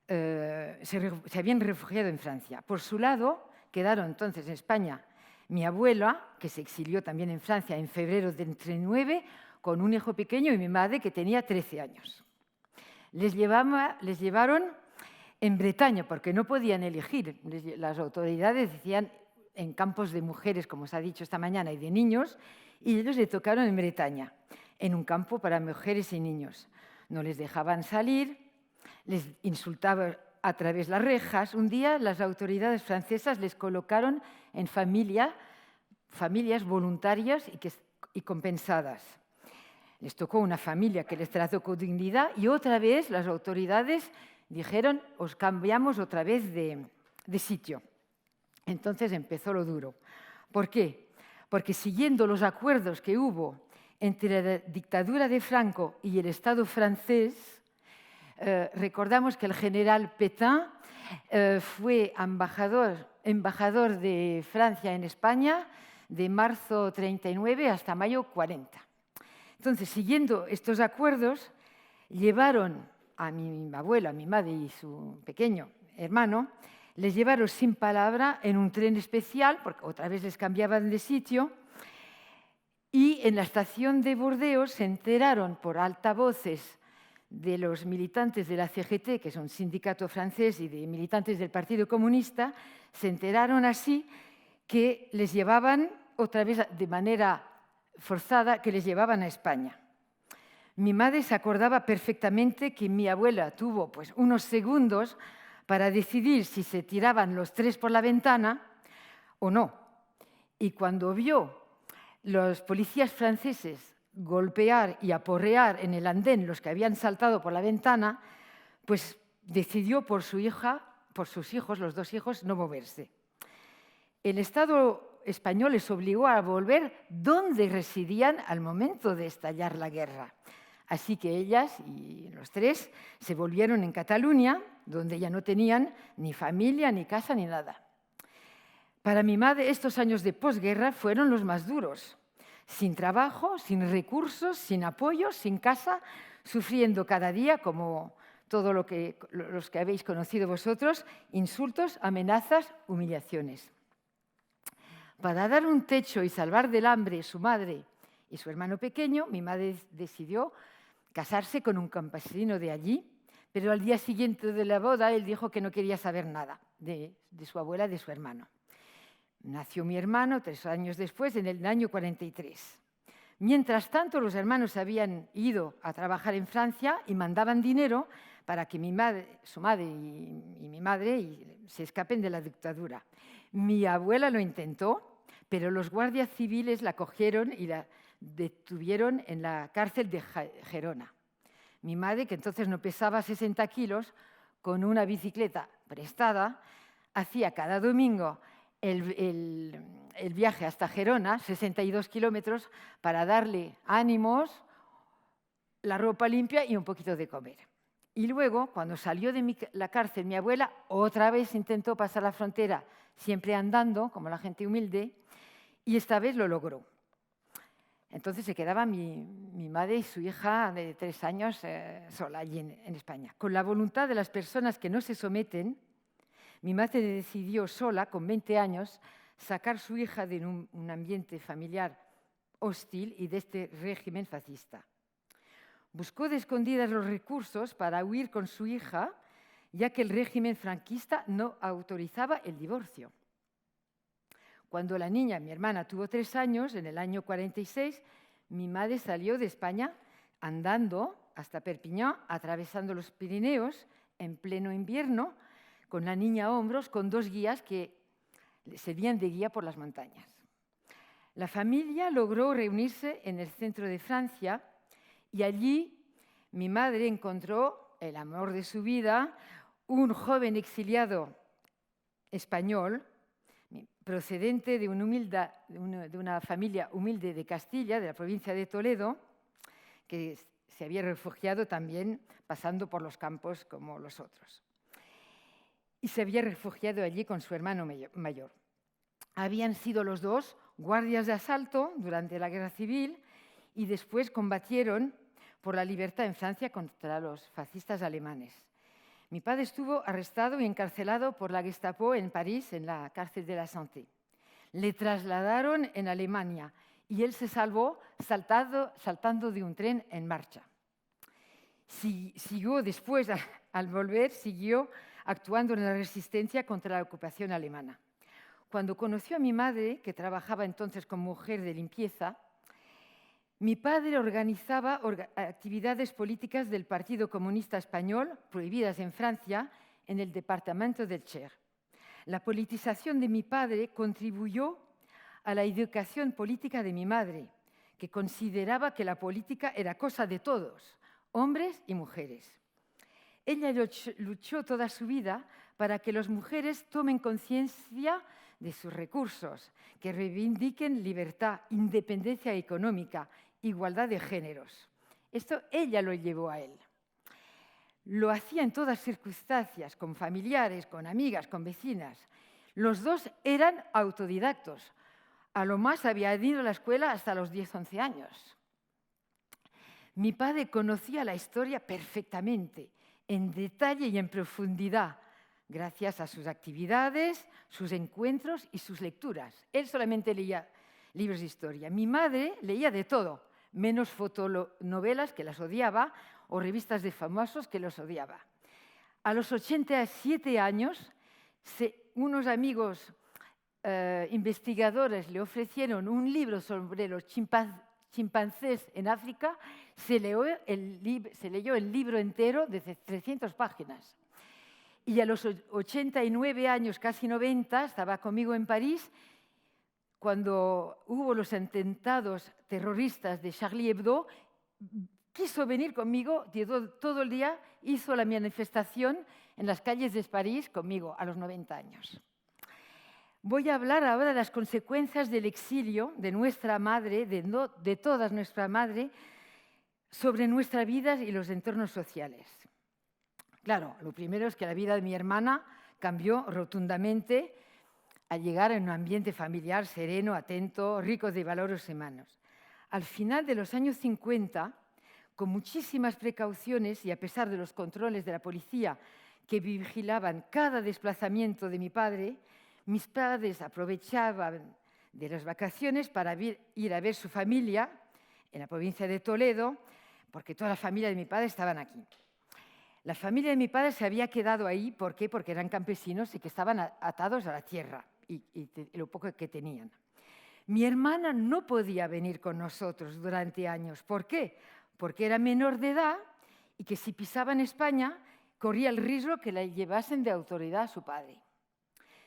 se habían refugiado en Francia. Por su lado, quedaron entonces en España mi abuela, que se exilió también en Francia en febrero de 39, con un hijo pequeño, y mi madre, que tenía 13 años. Les llevaron en Bretaña, porque no podían elegir. Las autoridades decían en campos de mujeres, como se ha dicho esta mañana, y de niños, y ellos les tocaron en Bretaña, en un campo para mujeres y niños. No les dejaban salir, les insultaban a través de las rejas. Un día las autoridades francesas les colocaron en familias voluntarias y compensadas. Les tocó una familia que les trató con dignidad y otra vez las autoridades dijeron: os cambiamos otra vez de sitio. Entonces empezó lo duro. ¿Por qué? Porque siguiendo los acuerdos que hubo entre la dictadura de Franco y el Estado francés, recordamos que el general Pétain fue embajador de Francia en España de marzo 39 hasta mayo 40. Entonces, siguiendo estos acuerdos, llevaron a mi abuela, a mi madre y su pequeño hermano, les llevaron sin palabra en un tren especial, porque otra vez les cambiaban de sitio, y en la estación de Burdeos se enteraron por altavoces de los militantes de la CGT, que es un sindicato francés, y de militantes del Partido Comunista, se enteraron así que les llevaban otra vez de manera forzada, que les llevaban a España. Mi madre se acordaba perfectamente que mi abuela tuvo pues unos segundos para decidir si se tiraban los 3 por la ventana o no. Y cuando vio los policías franceses golpear y aporrear en el andén los que habían saltado por la ventana, pues decidió por sus hijos, los 2 hijos, no moverse. El Estado español les obligó a volver donde residían al momento de estallar la guerra. Así que ellas y los 3 se volvieron en Cataluña, donde ya no tenían ni familia, ni casa, ni nada. Para mi madre, estos años de posguerra fueron los más duros. Sin trabajo, sin recursos, sin apoyo, sin casa, sufriendo cada día, como todos los que habéis conocido vosotros, insultos, amenazas, humillaciones. Para dar un techo y salvar del hambre a su madre y su hermano pequeño, mi madre decidió casarse con un campesino de allí, pero al día siguiente de la boda él dijo que no quería saber nada de su abuela y de su hermano. Nació mi hermano 3 años después, en el año 43. Mientras tanto, los hermanos habían ido a trabajar en Francia y mandaban dinero para que su madre y mi madre se escapen de la dictadura. Mi abuela lo intentó, pero los guardias civiles la cogieron y la detuvieron en la cárcel de Gerona. Mi madre, que entonces no pesaba 60 kilos, con una bicicleta prestada, hacía cada domingo el viaje hasta Gerona, 62 kilómetros, para darle ánimos, la ropa limpia y un poquito de comer. Y luego, cuando salió de la cárcel, mi abuela otra vez intentó pasar la frontera, siempre andando, como la gente humilde, y esta vez lo logró. Entonces se quedaba mi madre y su hija de 3 años sola allí en España. Con la voluntad de las personas que no se someten, mi madre decidió sola, con 20 años, sacar a su hija de un ambiente familiar hostil y de este régimen fascista. Buscó de escondidas los recursos para huir con su hija, ya que el régimen franquista no autorizaba el divorcio. Cuando la niña, mi hermana, tuvo 3 años, en el año 46, mi madre salió de España andando hasta Perpiñán, atravesando los Pirineos en pleno invierno, con la niña a hombros, con 2 guías que servían de guía por las montañas. La familia logró reunirse en el centro de Francia y allí mi madre encontró el amor de su vida, un joven exiliado español, procedente de una familia humilde de Castilla, de la provincia de Toledo, que se había refugiado también pasando por los campos como los otros. Y se había refugiado allí con su hermano mayor. Habían sido los dos guardias de asalto durante la Guerra Civil y después combatieron por la libertad en Francia contra los fascistas alemanes. Mi padre estuvo arrestado y encarcelado por la Gestapo en París, en la cárcel de la Santé. Le trasladaron en Alemania y él se salvó saltando de un tren en marcha. Siguió después, al volver, siguió actuando en la resistencia contra la ocupación alemana. Cuando conoció a mi madre, que trabajaba entonces como mujer de limpieza, mi padre organizaba actividades políticas del Partido Comunista Español, prohibidas en Francia, en el departamento del Cher. La politización de mi padre contribuyó a la educación política de mi madre, que consideraba que la política era cosa de todos, hombres y mujeres. Ella luchó toda su vida para que las mujeres tomen conciencia de sus recursos, que reivindiquen libertad, independencia económica, igualdad de géneros. Esto ella lo llevó a él. Lo hacía en todas circunstancias, con familiares, con amigas, con vecinas. Los dos eran autodidactos. A lo más había ido a la escuela hasta los 10-11 años. Mi padre conocía la historia perfectamente, en detalle y en profundidad, gracias a sus actividades, sus encuentros y sus lecturas. Él solamente leía libros de historia. Mi madre leía de todo, menos fotonovelas, que las odiaba, o revistas de famosos, que los odiaba. A los 87 años, unos amigos investigadores le ofrecieron un libro sobre los chimpancés en África. Se leyó el libro entero de 300 páginas. Y a los 89 años, casi 90, estaba conmigo en París cuando hubo los atentados terroristas de Charlie Hebdo. Quiso venir conmigo todo el día, hizo la manifestación en las calles de París conmigo a los 90 años. Voy a hablar ahora de las consecuencias del exilio de nuestra madre, de todas nuestra madre, sobre nuestra vida y los entornos sociales. Claro, lo primero es que la vida de mi hermana cambió rotundamente al llegar a un ambiente familiar sereno, atento, rico de valores humanos. Al final de los años 50, con muchísimas precauciones y a pesar de los controles de la policía que vigilaban cada desplazamiento de mi padre, mis padres aprovechaban de las vacaciones para ir a ver su familia en la provincia de Toledo, porque toda la familia de mi padre estaban aquí. La familia de mi padre se había quedado ahí, ¿por qué? Porque eran campesinos y que estaban atados a la tierra. lo poco que tenían. Mi hermana no podía venir con nosotros durante años. ¿Por qué? Porque era menor de edad y que si pisaba en España corría el riesgo que la llevasen de autoridad a su padre.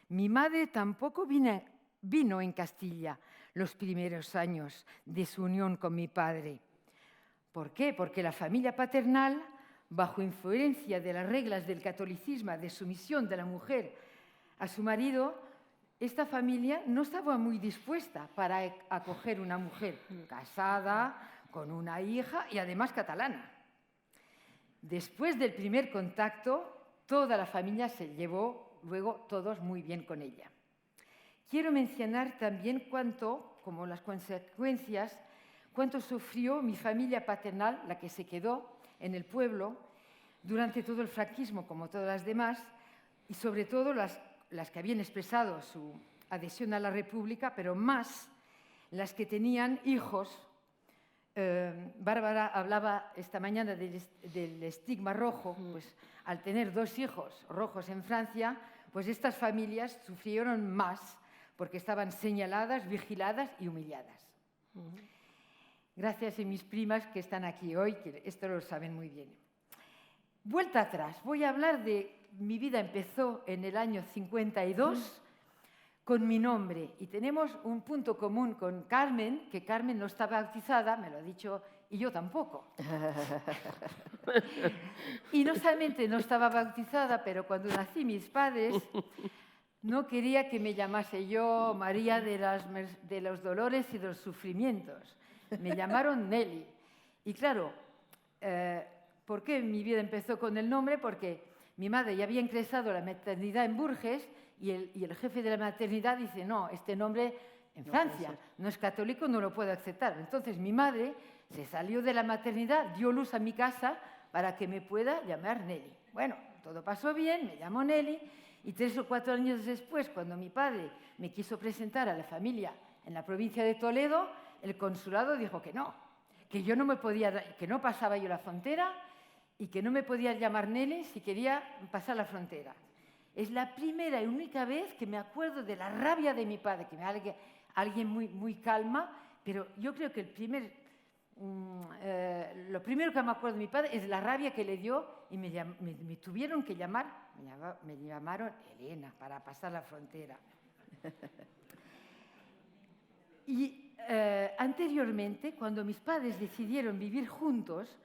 Mi madre tampoco vino en Castilla los primeros años de su unión con mi padre. ¿Por qué? Porque la familia paternal, bajo influencia de las reglas del catolicismo de sumisión de la mujer a su marido, esta familia no estaba muy dispuesta para acoger una mujer casada, con una hija y además catalana. Después del primer contacto, toda la familia se llevó luego todos muy bien con ella. Quiero mencionar también como las consecuencias, cuánto sufrió mi familia paternal, la que se quedó en el pueblo, durante todo el franquismo, como todas las demás, y sobre todo las que habían expresado su adhesión a la República, pero más las que tenían hijos. Bárbara hablaba esta mañana del estigma rojo, pues al tener 2 hijos rojos en Francia, pues estas familias sufrieron más porque estaban señaladas, vigiladas y humilladas. Gracias a mis primas que están aquí hoy, que esto lo saben muy bien. Vuelta atrás, voy a hablar de mi vida. Empezó en el año 52 con mi nombre y tenemos un punto común con Carmen, que Carmen no está bautizada, me lo ha dicho, y yo tampoco. Y no solamente no estaba bautizada, pero cuando nací mis padres no quería que me llamase yo María de los dolores y de los sufrimientos. Me llamaron Nelly. Y claro, ¿por qué mi vida empezó con el nombre? Porque mi madre ya había ingresado a la maternidad en Bourges y el jefe de la maternidad dice, no, este nombre en Francia no es católico, no lo puedo aceptar. Entonces mi madre se salió de la maternidad, dio luz a mi casa para que me pueda llamar Nelly. Bueno, todo pasó bien, me llamó Nelly y 3 o 4 años después, cuando mi padre me quiso presentar a la familia en la provincia de Toledo, el consulado dijo que no, que yo no me podía, que no pasaba yo la frontera y que no me podía llamar Nelly si quería pasar la frontera. Es la primera y única vez que me acuerdo de la rabia de mi padre, que alguien muy calma, pero yo creo que lo primero que me acuerdo de mi padre es la rabia que le dio y me tuvieron que llamar, me llamaron Elena para pasar la frontera. Y anteriormente, cuando mis padres decidieron vivir juntos,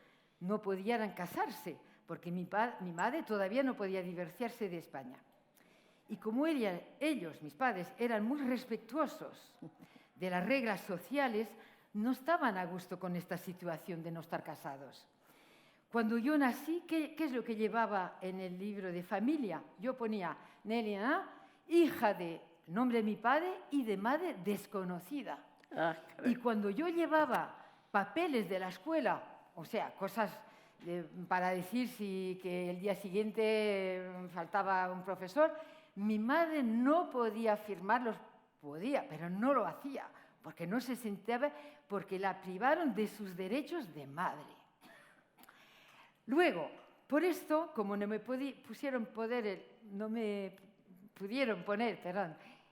no podían casarse, porque mi madre todavía no podía divorciarse de España. Y como ellos, mis padres, eran muy respetuosos de las reglas sociales, no estaban a gusto con esta situación de no estar casados. Cuando yo nací, ¿qué es lo que llevaba en el libro de familia? Yo ponía Nelly, hija de nombre de mi padre y de madre desconocida. Y cuando yo llevaba papeles de la escuela, o sea, cosas para decir que el día siguiente faltaba un profesor, mi madre no podía firmarlos, podía, pero no lo hacía, porque no se sentía, porque la privaron de sus derechos de madre. Luego, por esto, como no me pudieron poner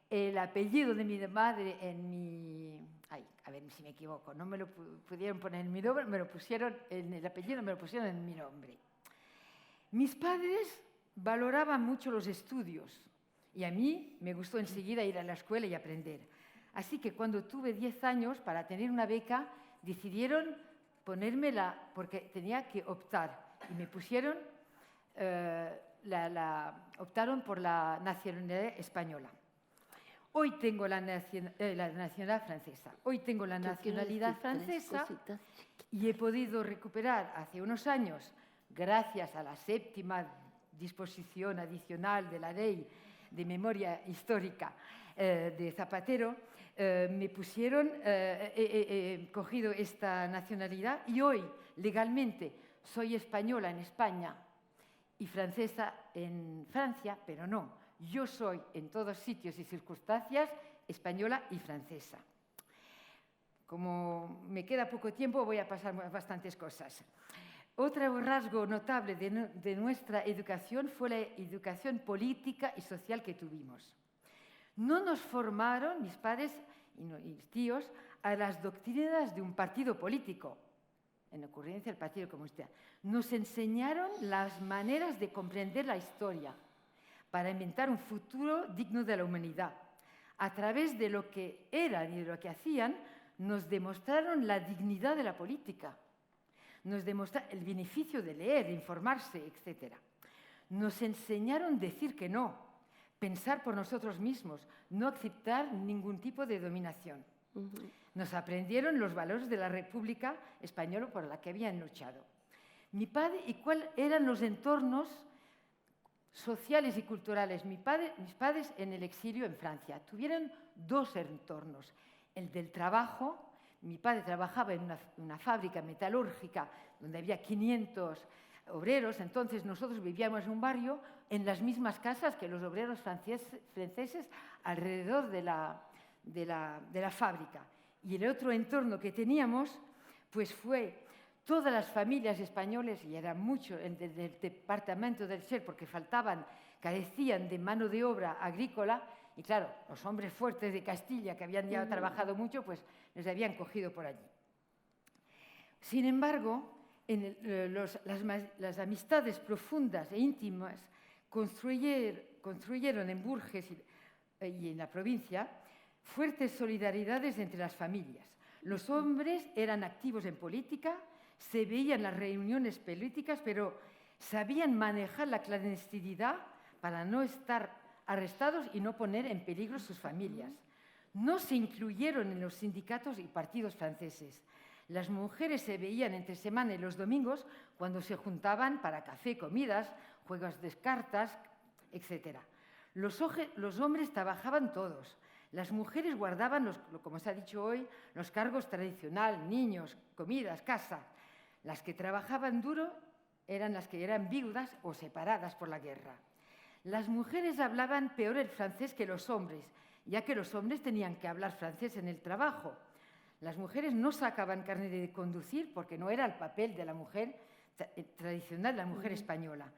el apellido de mi madre en mi... a ver si me equivoco, no me lo pudieron poner en mi nombre, el apellido me lo pusieron en mi nombre. Mis padres valoraban mucho los estudios y a mí me gustó enseguida ir a la escuela y aprender. Así que cuando tuve 10 años, para tener una beca, decidieron ponérmela porque tenía que optar y me pusieron, optaron por la nacionalidad española. Hoy tengo la nacionalidad francesa. Hoy tengo la nacionalidad francesa y he podido recuperar hace unos años, gracias a la 7ª disposición adicional de la Ley de Memoria Histórica de Zapatero, he cogido esta nacionalidad y hoy legalmente soy española en España y francesa en Francia, pero no. Yo soy, en todos sitios y circunstancias, española y francesa. Como me queda poco tiempo, voy a pasar bastantes cosas. Otro rasgo notable de nuestra educación fue la educación política y social que tuvimos. No nos formaron, mis padres y mis tíos, a las doctrinas de un partido político, en ocurrencia el Partido Comunista. Nos enseñaron las maneras de comprender la historia para inventar un futuro digno de la humanidad. A través de lo que eran y de lo que hacían, nos demostraron la dignidad de la política, nos demostraron el beneficio de leer, de informarse, etc. Nos enseñaron a decir que no, pensar por nosotros mismos, no aceptar ningún tipo de dominación. Nos aprendieron los valores de la República Española por la que habían luchado. Mi padre, ¿y cuáles eran los entornos sociales y culturales? Mis padres en el exilio en Francia tuvieron dos entornos. El del trabajo, mi padre trabajaba en una fábrica metalúrgica donde había 500 obreros, entonces nosotros vivíamos en un barrio en las mismas casas que los obreros franceses alrededor de la fábrica. Y el otro entorno que teníamos pues fue todas las familias españoles, y eran muchos del departamento del Cher porque carecían de mano de obra agrícola, y claro, los hombres fuertes de Castilla que habían ya trabajado mucho, pues les habían cogido por allí. Sin embargo, las amistades profundas e íntimas construyeron en Burges y en la provincia fuertes solidaridades entre las familias. Los hombres eran activos en política, se veían las reuniones políticas, pero sabían manejar la clandestinidad para no estar arrestados y no poner en peligro sus familias. No se incluyeron en los sindicatos y partidos franceses. Las mujeres se veían entre semana y los domingos cuando se juntaban para café, comidas, juegos de cartas, etc. Los hombres trabajaban todos. Las mujeres guardaban, como se ha dicho hoy, los cargos tradicionales, niños, comidas, casa. Las que trabajaban duro eran las que eran viudas o separadas por la guerra. Las mujeres hablaban peor el francés que los hombres, ya que los hombres tenían que hablar francés en el trabajo. Las mujeres no sacaban carnet de conducir porque no era el papel de la mujer tradicional, la mujer española.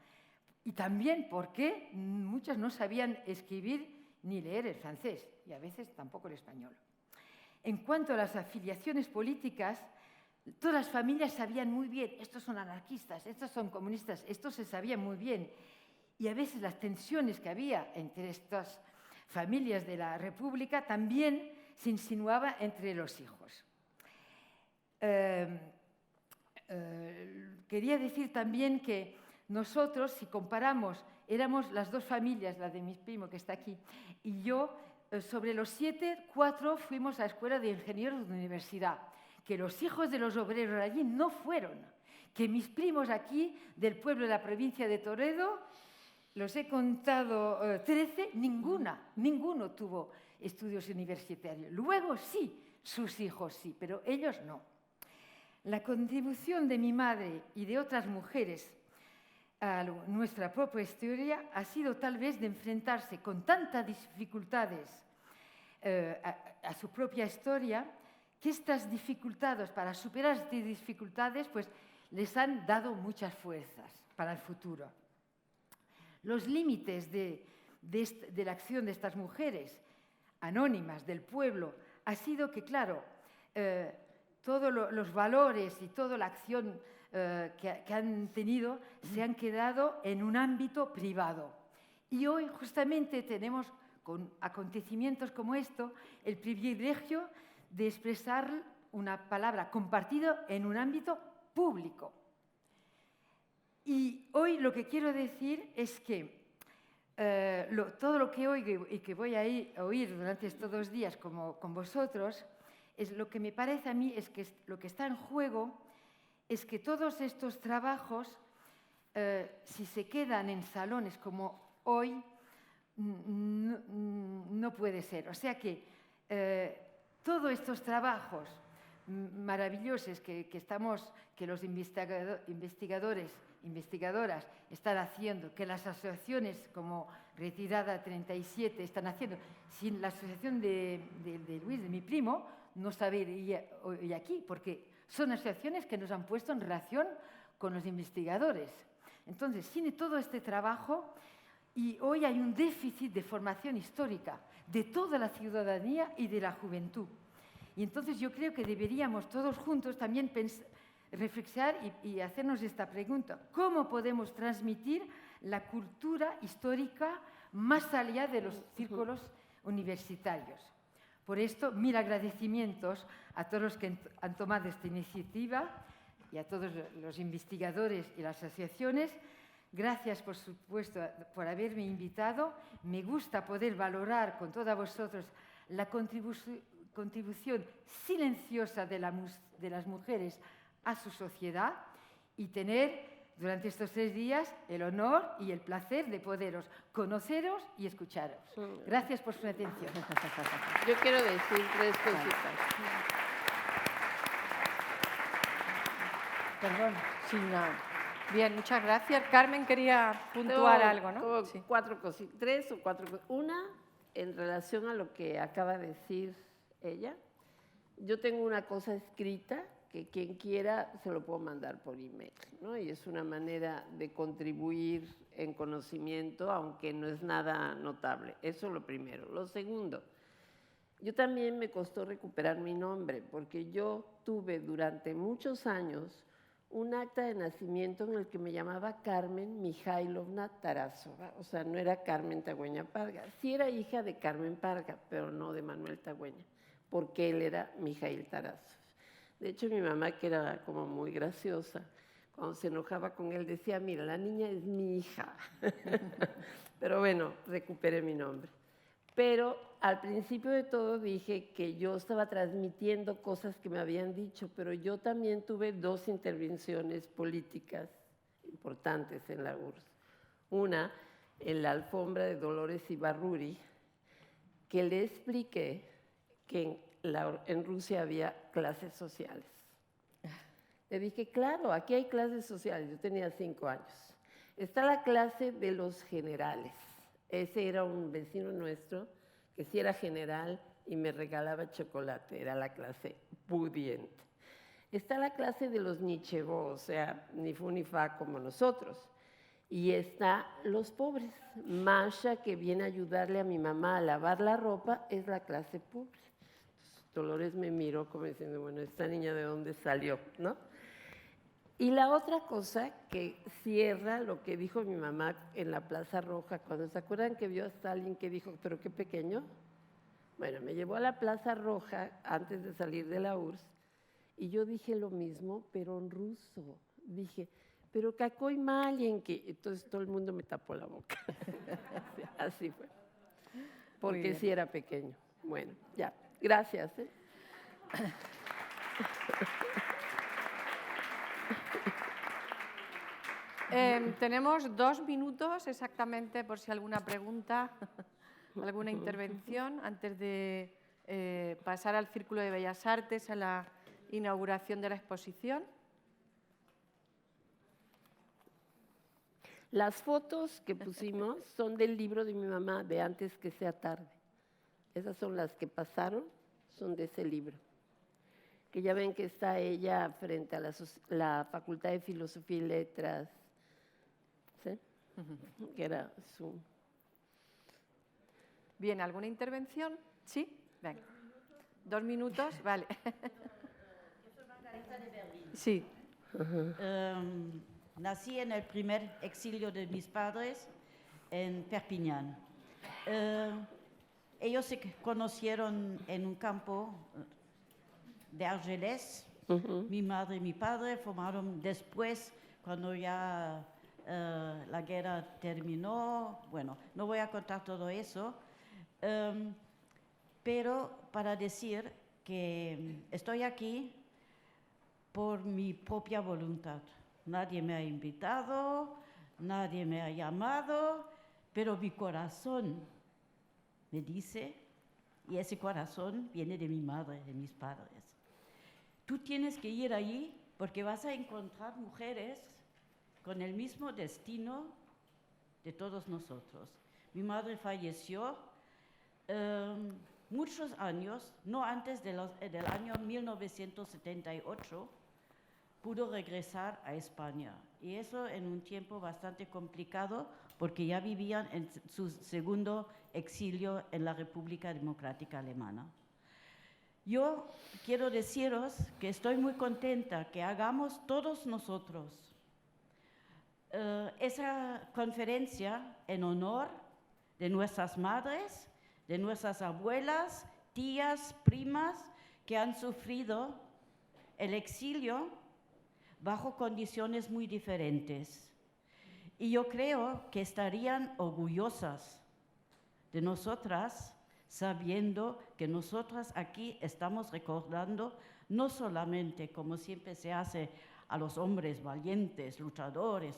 Y también porque muchas no sabían escribir ni leer el francés, y a veces tampoco el español. En cuanto a las afiliaciones políticas, todas las familias sabían muy bien, estos son anarquistas, estos son comunistas, esto se sabía muy bien. Y a veces las tensiones que había entre estas familias de la República también se insinuaba entre los hijos. Quería decir también que nosotros, si comparamos, éramos las dos familias, la de mi primo que está aquí, y yo, sobre los 7, 4 fuimos a la escuela de ingenieros de universidad, que los hijos de los obreros allí no fueron, que mis primos aquí, del pueblo de la provincia de Toledo, los he contado 13, ninguno tuvo estudios universitarios. Luego sí, sus hijos sí, pero ellos no. La contribución de mi madre y de otras mujeres a nuestra propia historia ha sido tal vez de enfrentarse con tantas dificultades a su propia historia, que estas dificultades, para superar estas dificultades, pues les han dado muchas fuerzas para el futuro. Los límites de la acción de estas mujeres anónimas del pueblo ha sido que, claro, todos los valores y toda la acción que han tenido se han quedado en un ámbito privado. Y hoy justamente tenemos, con acontecimientos como esto, el privilegio de expresar una palabra compartida en un ámbito público. Y hoy lo que quiero decir es que todo lo que oigo y que voy a oír durante estos 2 días con vosotros, es lo que me parece a mí es que lo que está en juego es que todos estos trabajos, si se quedan en salones como hoy, no puede ser. O sea que todos estos trabajos maravillosos que los investigadores, investigadoras están haciendo, que las asociaciones como Retirada 37 están haciendo, sin la asociación de Luis, de mi primo, no estaría hoy aquí, porque son asociaciones que nos han puesto en relación con los investigadores. Entonces, sin todo este trabajo, Y hoy hay un déficit de formación histórica de toda la ciudadanía y de la juventud. Y entonces yo creo que deberíamos todos juntos también reflexionar y hacernos esta pregunta. ¿Cómo podemos transmitir la cultura histórica más allá de los círculos universitarios? Por esto, mil agradecimientos a todos los que han tomado esta iniciativa y a todos los investigadores y las asociaciones. Gracias, por supuesto, por haberme invitado. Me gusta poder valorar con todos vosotros la contribución silenciosa de las mujeres a su sociedad y tener durante estos 3 días el honor y el placer de poderos conoceros y escucharos. Gracias por su atención. Yo quiero decir 3 cositas. Perdón, sí, no. Bien, muchas gracias. Carmen quería puntuar algo, ¿no? Sí. 4 cositas, 3 o 4 cosas. Una, en relación a lo que acaba de decir ella, yo tengo una cosa escrita que quien quiera se lo puedo mandar por email, ¿no? Y es una manera de contribuir en conocimiento, aunque no es nada notable. Eso es lo primero. Lo segundo, yo también me costó recuperar mi nombre, porque yo tuve durante muchos años un acta de nacimiento en el que me llamaba Carmen Mikhailovna Tarasova, o sea, no era Carmen Tagüeña Parga. Sí era hija de Carmen Parga, pero no de Manuel Tagüeña, porque él era Mikhail Tarasov. De hecho, mi mamá, que era como muy graciosa, cuando se enojaba con él, decía, mira, la niña es mi hija. Pero bueno, recuperé mi nombre. Pero al principio de todo dije que yo estaba transmitiendo cosas que me habían dicho, pero yo también tuve 2 intervenciones políticas importantes en la URSS. Una, en la alfombra de Dolores Ibarruri, que le expliqué que en Rusia había clases sociales. Le dije, claro, aquí hay clases sociales. Yo tenía 5 años. Está la clase de los generales. Ese era un vecino nuestro que sí era general y me regalaba chocolate. Era la clase pudiente. Está la clase de los nichevó, o sea, ni fu ni fa como nosotros. Y está los pobres. Masha, que viene a ayudarle a mi mamá a lavar la ropa, es la clase pobre. Entonces, Dolores me miró como diciendo, bueno, ¿esta niña de dónde salió? ¿No? Y la otra cosa que cierra lo que dijo mi mamá en la Plaza Roja, cuando se acuerdan que vio a Stalin que dijo, pero qué pequeño. Bueno, me llevó a la Plaza Roja antes de salir de la URSS y yo dije lo mismo, pero en ruso. Dije, pero какой маленький. Entonces todo el mundo me tapó la boca. Así fue. Porque sí era pequeño. Bueno, ya. Gracias. Tenemos 2 minutos exactamente por si alguna pregunta, alguna intervención, antes de pasar al Círculo de Bellas Artes, a la inauguración de la exposición. Las fotos que pusimos son del libro de mi mamá, de Antes que sea tarde. Esas son las que pasaron, son de ese libro. Que ya ven que está ella frente a la Facultad de Filosofía y Letras, ¿sí? Que era su... Bien, ¿alguna intervención? ¿Sí? Venga. 2 minutos, vale. Yo soy Margarita de Berlín. Sí. Nací en el primer exilio de mis padres en Perpiñán. Ellos se conocieron en un campo de Argelès. Mi madre y mi padre formaron después, cuando ya la guerra terminó. Bueno, no voy a contar todo eso, pero para decir que estoy aquí por mi propia voluntad. Nadie me ha invitado, nadie me ha llamado, pero mi corazón me dice, y ese corazón viene de mi madre, de mis padres. Tú tienes que ir allí porque vas a encontrar mujeres con el mismo destino de todos nosotros. Mi madre falleció muchos años, no antes del año 1978, pudo regresar a España. Y eso en un tiempo bastante complicado porque ya vivían en su segundo exilio en la República Democrática Alemana. Yo quiero deciros que estoy muy contenta que hagamos todos nosotros esa conferencia en honor de nuestras madres, de nuestras abuelas, tías, primas que han sufrido el exilio bajo condiciones muy diferentes. Y yo creo que estarían orgullosas de nosotras, sabiendo que nosotras aquí estamos recordando no solamente, como siempre se hace, a los hombres valientes, luchadores,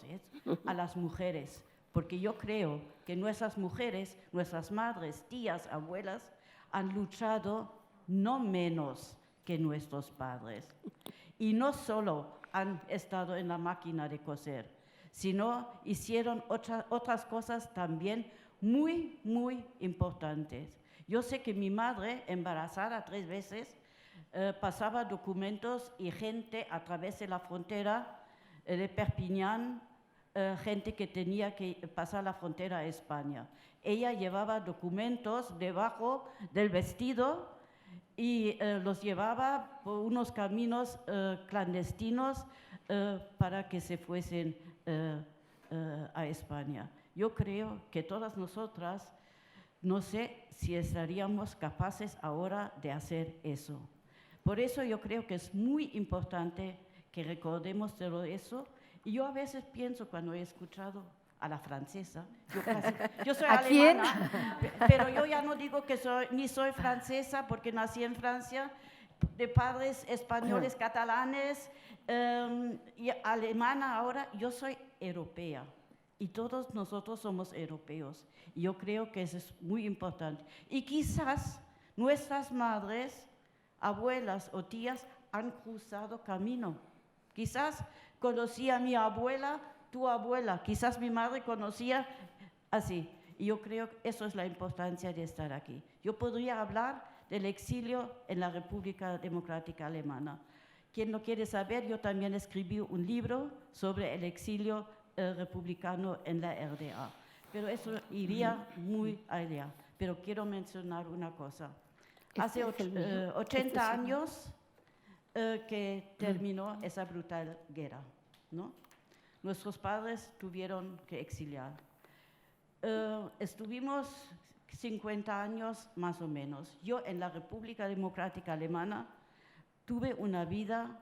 a las mujeres, porque yo creo que nuestras mujeres, nuestras madres, tías, abuelas, han luchado no menos que nuestros padres. Y no solo han estado en la máquina de coser, sino hicieron otras cosas también muy, muy importantes. Yo sé que mi madre, embarazada 3 veces, pasaba documentos y gente a través de la frontera de Perpiñán, gente que tenía que pasar la frontera a España. Ella llevaba documentos debajo del vestido y los llevaba por unos caminos clandestinos para que se fuesen a España. Yo creo que todas nosotras, no sé si estaríamos capaces ahora de hacer eso. Por eso yo creo que es muy importante que recordemos todo eso. Y yo a veces pienso, cuando he escuchado a la francesa, yo soy alemana, pero yo ya no digo que ni soy francesa porque nací en Francia, de padres españoles, catalanes, y alemana ahora. Yo soy europea y todos nosotros somos europeos. Y yo creo que eso es muy importante. Y quizás nuestras madres, abuelas o tías han cruzado camino. Quizás conocía a mi abuela, tu abuela, quizás mi madre conocía así. Y yo creo que eso es la importancia de estar aquí. Yo podría hablar del exilio en la República Democrática Alemana. Quien lo quiere saber, yo también escribí un libro sobre el exilio republicano en la RDA. Pero eso iría muy allá. Pero quiero mencionar una cosa. Hace 80 años que terminó esa brutal guerra, ¿no? Nuestros padres tuvieron que exiliar. Estuvimos 50 años más o menos. Yo en la República Democrática Alemana tuve una vida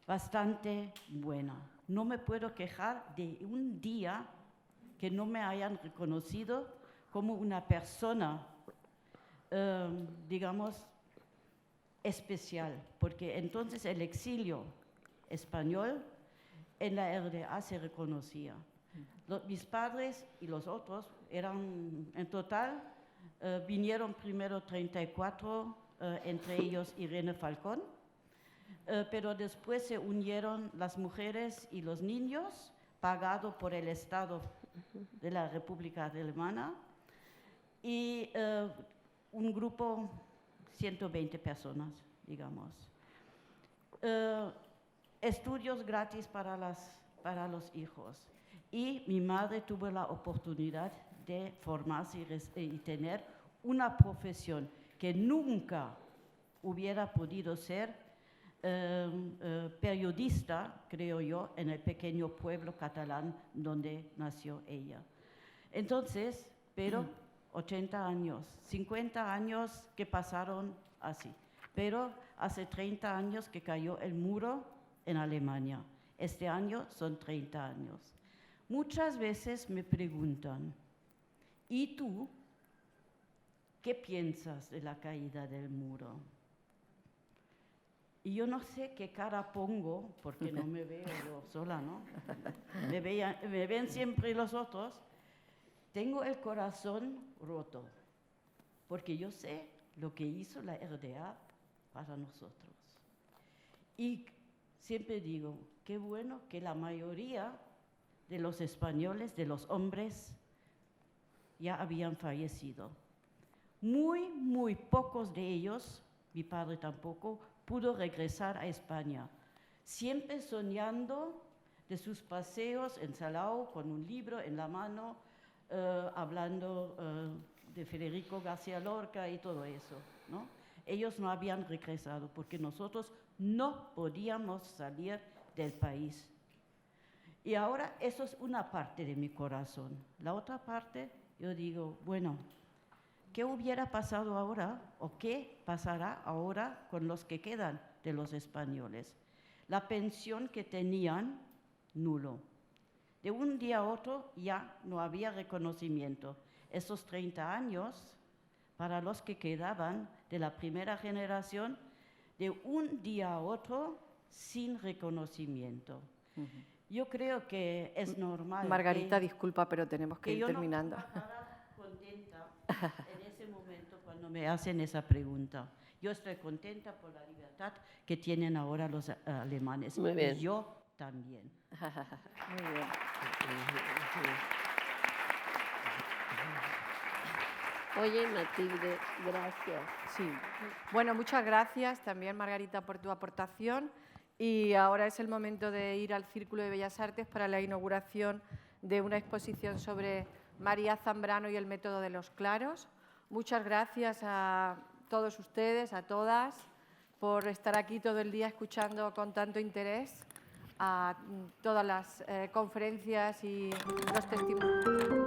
bastante buena. No me puedo quejar de un día que no me hayan reconocido como una persona digamos, especial, porque entonces el exilio español en la RDA se reconocía. Mis padres y los otros eran, en total, vinieron primero 34, entre ellos Irene Falcón, pero después se unieron las mujeres y los niños, pagado por el Estado de la República Alemana, y un grupo, 120 personas, digamos. Estudios gratis para los hijos. Y mi madre tuvo la oportunidad de formarse y tener una profesión que nunca hubiera podido ser periodista, creo yo, en el pequeño pueblo catalán donde nació ella. Entonces, pero 80 años, 50 años que pasaron así. Pero hace 30 años que cayó el muro en Alemania. Este año son 30 años. Muchas veces me preguntan, ¿y tú qué piensas de la caída del muro? Y yo no sé qué cara pongo, porque no me veo yo sola, ¿no? Me ven siempre los otros. Tengo el corazón roto, porque yo sé lo que hizo la RDA para nosotros. Y siempre digo, qué bueno que la mayoría de los españoles, de los hombres, ya habían fallecido. Muy, muy pocos de ellos, mi padre tampoco, pudo regresar a España. siempre soñando de sus paseos en Salao con un libro en la mano, hablando de Federico García Lorca y todo eso, ¿no? Ellos no habían regresado porque nosotros no podíamos salir del país. Y ahora eso es una parte de mi corazón. La otra parte, yo digo, bueno, ¿qué hubiera pasado ahora o qué pasará ahora con los que quedan de los españoles? La pensión que tenían, nulo. De un día a otro ya no había reconocimiento. Esos 30 años, para los que quedaban de la primera generación, de un día a otro sin reconocimiento. Yo creo que es normal. Margarita, disculpa, pero tenemos que ir yo terminando. No estaba contenta en ese momento cuando me hacen esa pregunta. Yo estoy contenta por la libertad que tienen ahora los alemanes. Muy bien. Y yo también. Muy bien. Oye, Matilde, gracias. Sí. Bueno, muchas gracias también, Margarita, por tu aportación. Y ahora es el momento de ir al Círculo de Bellas Artes para la inauguración de una exposición sobre María Zambrano y el método de los claros. Muchas gracias a todos ustedes, a todas, por estar aquí todo el día escuchando con tanto interés a todas las conferencias y los testimonios.